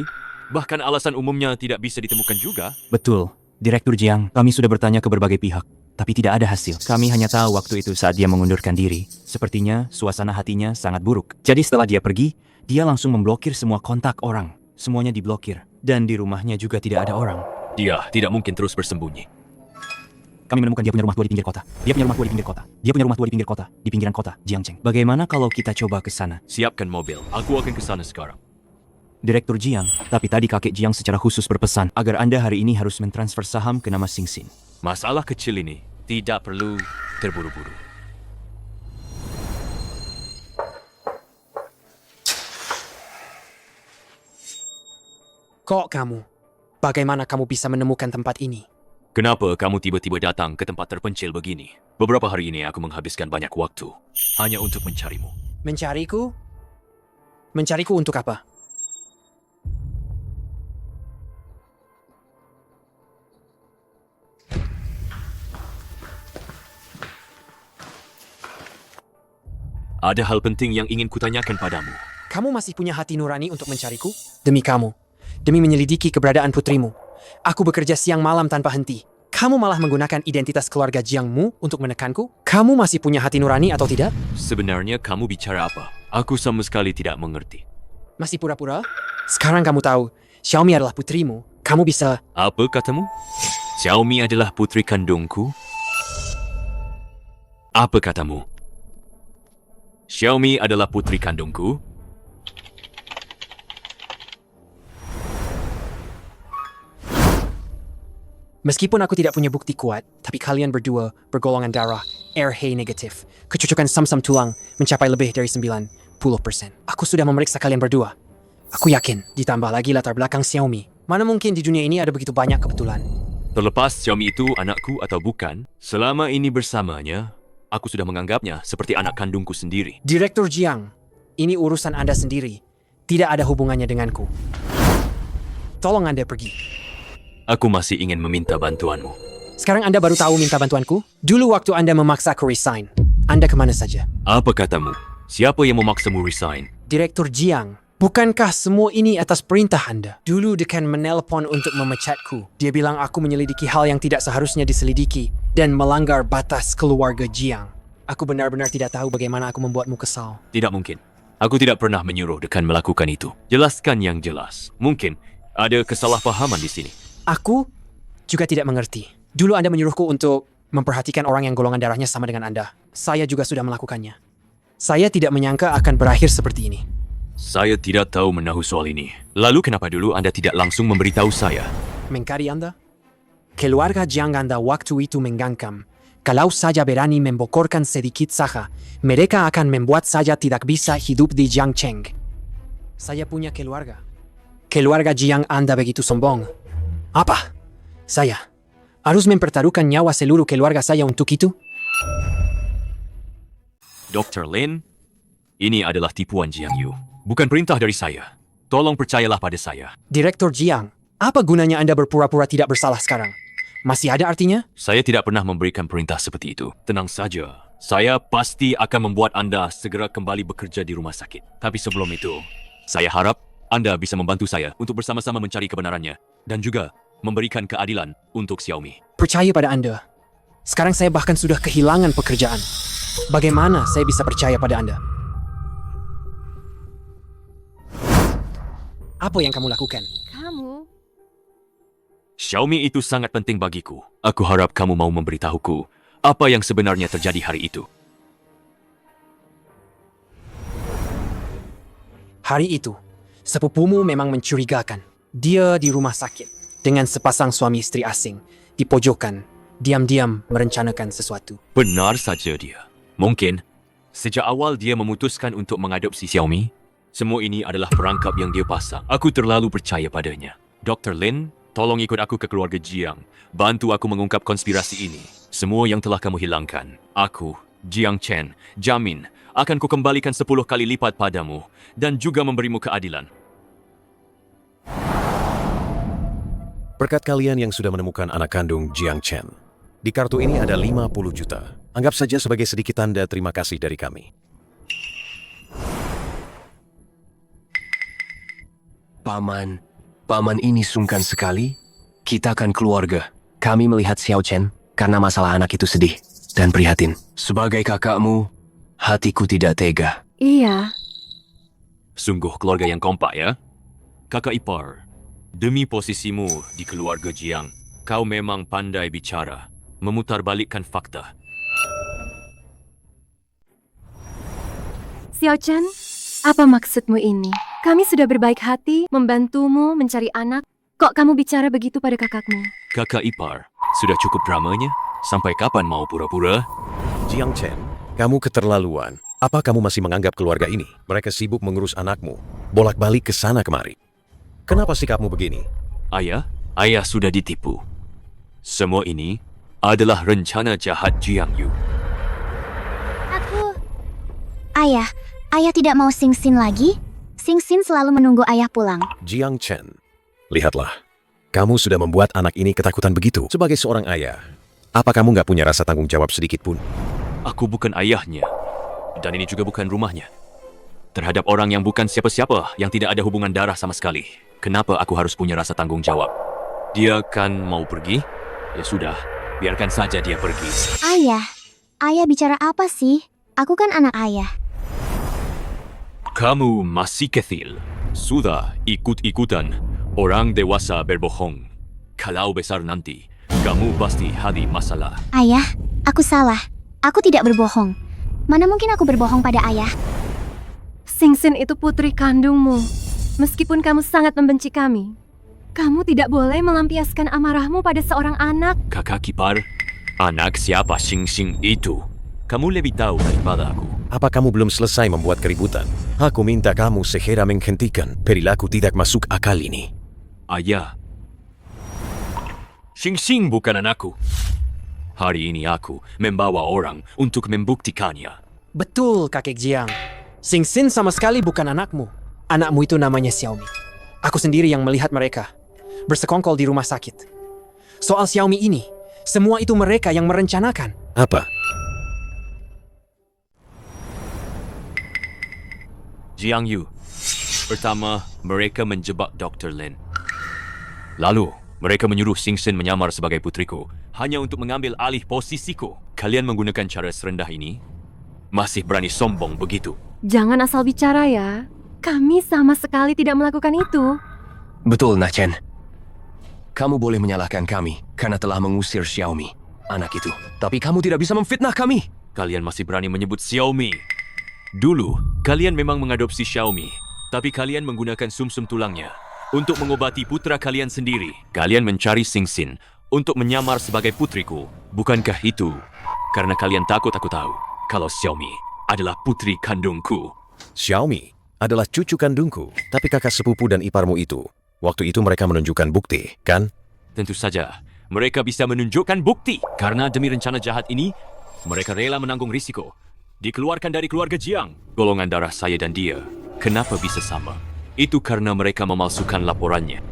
Bahkan alasan umumnya tidak bisa ditemukan juga? Betul, Direktur Jiang, kami sudah bertanya ke berbagai pihak, tapi tidak ada hasil. Kami hanya tahu waktu itu saat dia mengundurkan diri. Sepertinya suasana hatinya sangat buruk. Jadi setelah dia pergi, dia langsung memblokir semua kontak orang. Semuanya diblokir, dan di rumahnya juga tidak ada orang. Dia tidak mungkin terus bersembunyi. Kami menemukan dia punya rumah tua di pinggir kota. Dia punya rumah tua di pinggir kota. Dia punya rumah tua di pinggir kota, di pinggiran kota, Jiangcheng. Bagaimana kalau kita coba ke sana? Siapkan mobil, aku akan ke sana sekarang. Direktur Jiang, tapi tadi kakek Jiang secara khusus berpesan agar Anda hari ini harus mentransfer saham ke nama Xing Xin. Masalah kecil ini tidak perlu terburu-buru. Kok kamu? Bagaimana kamu bisa menemukan tempat ini? Kenapa kamu tiba-tiba datang ke tempat terpencil begini? Beberapa hari ini aku menghabiskan banyak waktu hanya untuk mencarimu. Mencariku? Mencariku untuk apa? Ada hal penting yang ingin kutanyakan padamu. Kamu masih punya hati nurani untuk mencariku? Demi kamu. Demi menyelidiki keberadaan putrimu. Aku bekerja siang malam tanpa henti. Kamu malah menggunakan identitas keluarga Jiangmu untuk menekanku? Kamu masih punya hati nurani atau tidak? Sebenarnya kamu bicara apa? Aku sama sekali tidak mengerti. Masih pura-pura? Sekarang kamu tahu, Xiaomi adalah putrimu. Kamu bisa... Apa katamu? Xiaomi adalah putri kandungku? Apa katamu? Xiaomi adalah putri kandungku? Meskipun aku tidak punya bukti kuat, tapi kalian berdua bergolongan darah RH negatif. Kecocokan sam-sam tulang mencapai lebih dari 90%. Aku sudah memeriksa kalian berdua. Aku yakin, ditambah lagi latar belakang Xiaomi. Mana mungkin di dunia ini ada begitu banyak kebetulan. Terlepas Xiaomi itu anakku atau bukan, selama ini bersamanya, aku sudah menganggapnya seperti anak kandungku sendiri. Direktur Jiang, ini urusan Anda sendiri. Tidak ada hubungannya denganku. Tolong Anda pergi. Aku masih ingin meminta bantuanmu. Sekarang Anda baru tahu minta bantuanku? Dulu waktu Anda memaksa aku resign, Anda kemana saja? Apa katamu? Siapa yang memaksamu resign? Direktur Jiang, bukankah semua ini atas perintah Anda? Dulu dekan menelpon untuk memecatku. Dia bilang aku menyelidiki hal yang tidak seharusnya diselidiki dan melanggar batas keluarga Jiang. Aku benar-benar tidak tahu bagaimana aku membuatmu kesal. Tidak mungkin. Aku tidak pernah menyuruh dekan melakukan itu. Jelaskan yang jelas. Mungkin ada kesalahpahaman di sini. Aku juga tidak mengerti. Dulu Anda menyuruhku untuk memperhatikan orang yang golongan darahnya sama dengan Anda. Saya juga sudah melakukannya. Saya tidak menyangka akan berakhir seperti ini. Saya tidak tahu menahu soal ini. Lalu kenapa dulu Anda tidak langsung memberitahu saya? Mengkari Anda? Keluarga Jiang Anda waktu itu menggangkam. Kalau saja berani membokorkan sedikit saja, mereka akan membuat saja tidak bisa hidup di Jiangcheng. Saya punya keluarga. Keluarga Jiang Anda begitu sombong. Apa? Saya harus mempertaruhkan nyawa seluruh keluarga saya untuk itu? Dr. Lin, ini adalah tipuan Jiang Yu. Bukan perintah dari saya. Tolong percayalah pada saya. Direktur Jiang, apa gunanya Anda berpura-pura tidak bersalah sekarang? Masih ada artinya? Saya tidak pernah memberikan perintah seperti itu. Tenang saja. Saya pasti akan membuat Anda segera kembali bekerja di rumah sakit. Tapi sebelum itu, saya harap Anda bisa membantu saya untuk bersama-sama mencari kebenarannya dan juga memberikan keadilan untuk Xiaomi. Percaya pada Anda. Sekarang saya bahkan sudah kehilangan pekerjaan. Bagaimana saya bisa percaya pada Anda? Apa yang kamu lakukan? Kamu? Xiaomi itu sangat penting bagiku. Aku harap kamu mau memberitahuku apa yang sebenarnya terjadi hari itu. Hari itu, sepupumu memang mencurigakan. Dia di rumah sakit dengan sepasang suami istri asing, di pojokan, diam-diam merencanakan sesuatu. Benar saja dia. Mungkin, sejak awal dia memutuskan untuk mengadopsi Xiaomi. Semua ini adalah perangkap yang dia pasang. Aku terlalu percaya padanya. Dr. Lin, tolong ikut aku ke keluarga Jiang. Bantu aku mengungkap konspirasi ini. Semua yang telah kamu hilangkan, aku, Jiang Chen, jamin akan kukembalikan 10 kali lipat padamu dan juga memberimu keadilan. Berkat kalian yang sudah menemukan anak kandung Jiang Chen. Di kartu ini ada 50 juta. Anggap saja sebagai sedikit tanda terima kasih dari kami. Paman ini sungkan sekali. Kita kan keluarga. Kami melihat Xiao Chen karena masalah anak itu sedih dan prihatin. Sebagai kakakmu, hatiku tidak tega. Iya. Sungguh keluarga yang kompak ya. Kakak ipar, demi posisimu di keluarga Jiang, kau memang pandai bicara, memutarbalikkan fakta. Xiao Chen, apa maksudmu ini? Kami sudah berbaik hati membantumu mencari anak. Kok kamu bicara begitu pada kakakmu? Kakak ipar, sudah cukup dramanya? Sampai kapan mau pura-pura? Jiang Chen, kamu keterlaluan. Apa kamu masih menganggap keluarga ini? Mereka sibuk mengurus anakmu, bolak-balik ke sana kemari. Kenapa sikapmu begini? Ayah sudah ditipu. Semua ini adalah rencana jahat Jiang Yu. Ayah tidak mau Xing Xin lagi? Xing Xin selalu menunggu ayah pulang. Jiang Chen, lihatlah. Kamu sudah membuat anak ini ketakutan begitu. Sebagai seorang ayah, apa kamu nggak punya rasa tanggung jawab sedikit pun? Aku bukan ayahnya. Dan ini juga bukan rumahnya. Terhadap orang yang bukan siapa-siapa, yang tidak ada hubungan darah sama sekali. Kenapa aku harus punya rasa tanggung jawab? Dia kan mau pergi? Ya sudah, biarkan saja dia pergi. Ayah bicara apa sih? Aku kan anak ayah. Kamu masih kecil. Sudah ikut-ikutan orang dewasa berbohong. Kalau besar nanti, kamu pasti ada masalah. Ayah, aku salah. Aku tidak berbohong. Mana mungkin aku berbohong pada ayah? Xing Xin itu putri kandungmu. Meskipun kamu sangat membenci kami, Kamu tidak boleh melampiaskan amarahmu pada seorang anak. Kakak kipar, anak siapa Xing Xing itu? Kamu lebih tahu daripada aku. Apa kamu belum selesai membuat keributan? Aku minta kamu segera menghentikan perilaku tidak masuk akal ini. Ayah, Xing Xing bukan anakku. Hari ini aku membawa orang untuk membuktikannya. Betul, kakek Jiang. Xing Xin sama sekali bukan anakmu. Anakmu itu namanya Xiaomi. Aku sendiri yang melihat mereka bersekongkol di rumah sakit. Soal Xiaomi ini, semua itu mereka yang merencanakan. Apa? Jiang Yu. Pertama, mereka menjebak Dr. Lin. Lalu, mereka menyuruh Xing Xin menyamar sebagai putriku hanya untuk mengambil alih posisiku. Kalian menggunakan cara serendah ini? Masih berani sombong begitu? Jangan asal bicara ya. Kami sama sekali tidak melakukan itu. Betul, Na Chen. Kamu boleh menyalahkan kami karena telah mengusir Xiaomi, anak itu. Tapi kamu tidak bisa memfitnah kami. Kalian masih berani menyebut Xiaomi. Dulu, kalian memang mengadopsi Xiaomi, tapi kalian menggunakan sumsum tulangnya untuk mengobati putra kalian sendiri. Kalian mencari Xing Xin untuk menyamar sebagai putriku. Bukankah itu karena kalian takut aku tahu kalau Xiaomi adalah putri kandungku? Xiaomi adalah cucu kandungku, tapi kakak sepupu dan iparmu itu. Waktu itu mereka menunjukkan bukti, kan? Tentu saja, mereka bisa menunjukkan bukti. Karena demi rencana jahat ini, mereka rela menanggung risiko. Dikeluarkan dari keluarga Jiang. Golongan darah saya dan dia, kenapa bisa sama? Itu karena mereka memalsukan laporannya.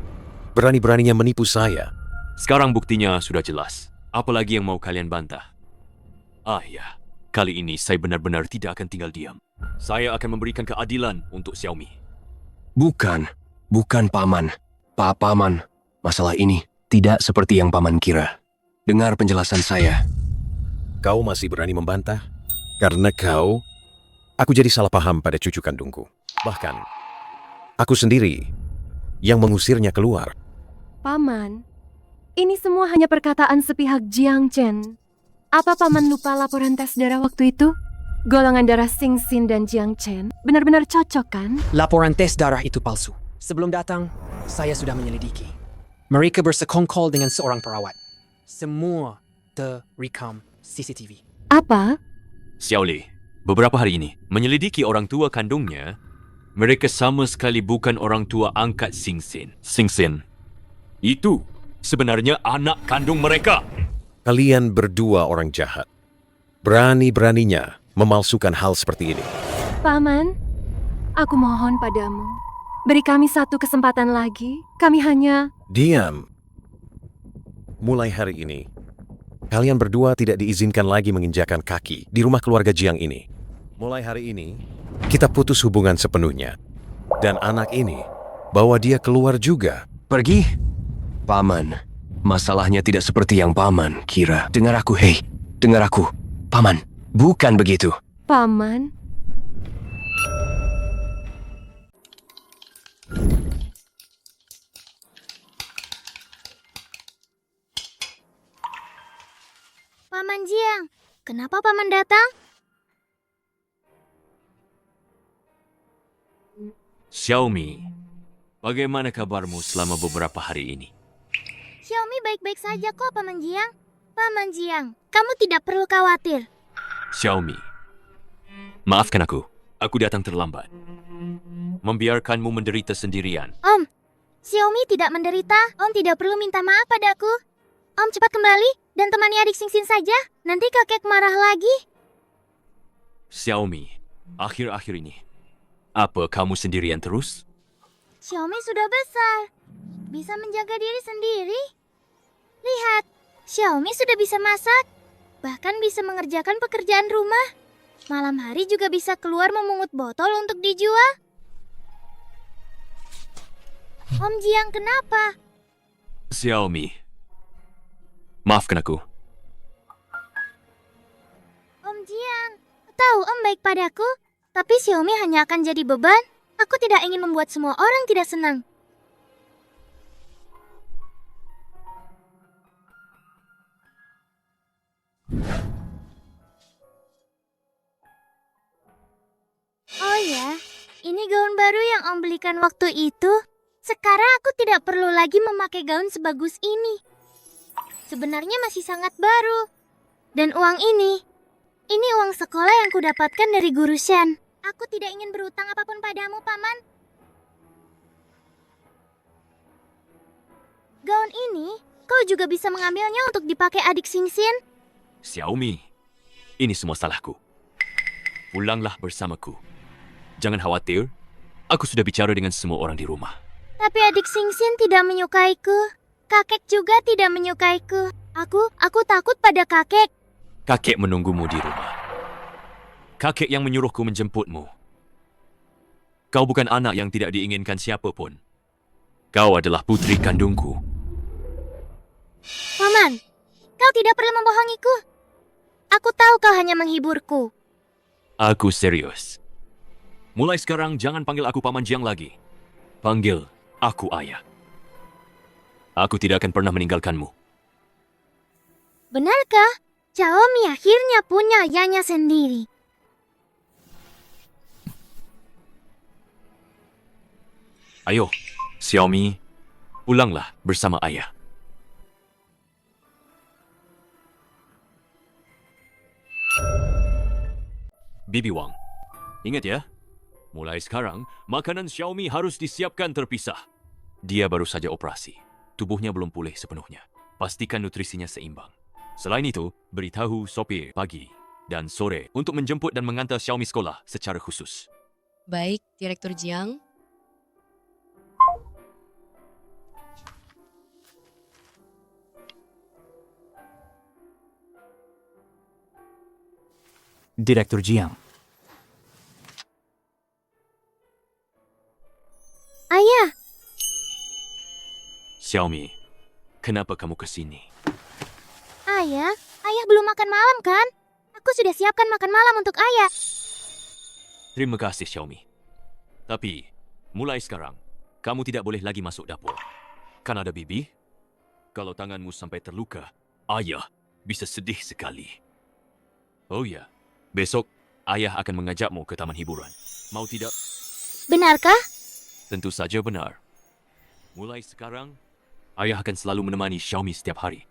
Berani-beraninya menipu saya. Sekarang buktinya sudah jelas. Apalagi yang mau kalian bantah? Ah ya, kali ini saya benar-benar tidak akan tinggal diam. Saya akan memberikan keadilan untuk Xiaomi. Bukan Paman. Pak Paman, masalah ini tidak seperti yang Paman kira. Dengar penjelasan saya. Kau masih berani membantah? Karena aku jadi salah paham pada cucu kandungku. Bahkan, aku sendiri yang mengusirnya keluar. Paman, ini semua hanya perkataan sepihak Jiang Chen. Apa Paman lupa laporan tes darah waktu itu? Golongan darah Xing Xin dan Jiang Chen benar-benar cocok kan? Laporan tes darah itu palsu. Sebelum datang, saya sudah menyelidiki. Mereka bersekongkol dengan seorang perawat. Semua terekam CCTV. Apa? Xiaoli, beberapa hari ini, menyelidiki orang tua kandungnya, mereka sama sekali bukan orang tua angkat Xing Xin. Xing Xin, itu sebenarnya anak kandung mereka. Kalian berdua orang jahat. Berani-beraninya memalsukan hal seperti ini. Paman, aku mohon padamu. Beri kami satu kesempatan lagi. Kami hanya... Diam. Mulai hari ini, kalian berdua tidak diizinkan lagi menginjakan kaki di rumah keluarga Jiang ini. Mulai hari ini, kita putus hubungan sepenuhnya. Dan anak ini, bawa dia keluar juga. Pergi? Paman, masalahnya tidak seperti yang Paman kira. Dengar aku, hei. Dengar aku. Paman, bukan begitu. Paman, Paman Jiang, kenapa Paman datang? Xiaomi, bagaimana kabarmu selama beberapa hari ini? Xiaomi baik-baik saja kok, Paman Jiang. Paman Jiang, kamu tidak perlu khawatir. Xiaomi, maafkan aku. Aku datang terlambat. Membiarkanmu menderita sendirian. Om, Xiaomi tidak menderita. Om tidak perlu minta maaf padaku. Om cepat kembali dan temani adik Xing Xin saja. Nanti kakek marah lagi. Xiaomi, akhir-akhir ini, apa kamu sendirian terus? Xiaomi sudah besar. Bisa menjaga diri sendiri. Lihat, Xiaomi sudah bisa masak. Bahkan bisa mengerjakan pekerjaan rumah. Malam hari juga bisa keluar memungut botol untuk dijual. Om Jiang, kenapa? Xiaomi, maafkan aku. Om Jiang, tahu Om baik padaku, tapi Xiaomi hanya akan jadi beban. Aku tidak ingin membuat semua orang tidak senang. Oh ya, ini gaun baru yang Om belikan waktu itu. Sekarang aku tidak perlu lagi memakai gaun sebagus ini. Sebenarnya masih sangat baru. Dan uang ini uang sekolah yang kudapatkan dari Guru Shen. Aku tidak ingin berutang apapun padamu, Paman. Gaun ini, kau juga bisa mengambilnya untuk dipakai adik Xingxian. Xiaomi, ini semua salahku. Pulanglah bersamaku. Jangan khawatir, aku sudah bicara dengan semua orang di rumah. Tapi adik Xingxian tidak menyukaiku. Kakek juga tidak menyukaiku. Aku takut pada kakek. Kakek menunggumu di rumah. Kakek yang menyuruhku menjemputmu. Kau bukan anak yang tidak diinginkan siapapun. Kau adalah putri kandungku. Paman, kau tidak perlu membohongiku. Aku tahu kau hanya menghiburku. Aku serius. Mulai sekarang jangan panggil aku Paman Jiang lagi. Panggil aku ayah. Aku tidak akan pernah meninggalkanmu. Benarkah? Xiaomi akhirnya punya ayahnya sendiri. Ayo, Xiaomi, pulanglah bersama ayah. Bibi Wang, ingat ya, mulai sekarang makanan Xiaomi harus disiapkan terpisah. Dia baru saja operasi, tubuhnya belum pulih sepenuhnya. Pastikan nutrisinya seimbang. Selain itu, beritahu sopir pagi dan sore untuk menjemput dan mengantar Xiaomi sekolah secara khusus. Baik, Direktur Jiang. Direktur Jiang. Ayah, Xiaomi, kenapa kamu ke sini? ayah belum makan malam kan? Aku sudah siapkan makan malam untuk ayah. Terima kasih, Xiaomi. Tapi, mulai sekarang, kamu tidak boleh lagi masuk dapur. Kan ada Bibi? Kalau tanganmu sampai terluka, ayah bisa sedih sekali. Oh ya, besok ayah akan mengajakmu ke taman hiburan. Mau tidak? Benarkah? Tentu saja benar. Mulai sekarang, ayah akan selalu menemani Xiaomi setiap hari.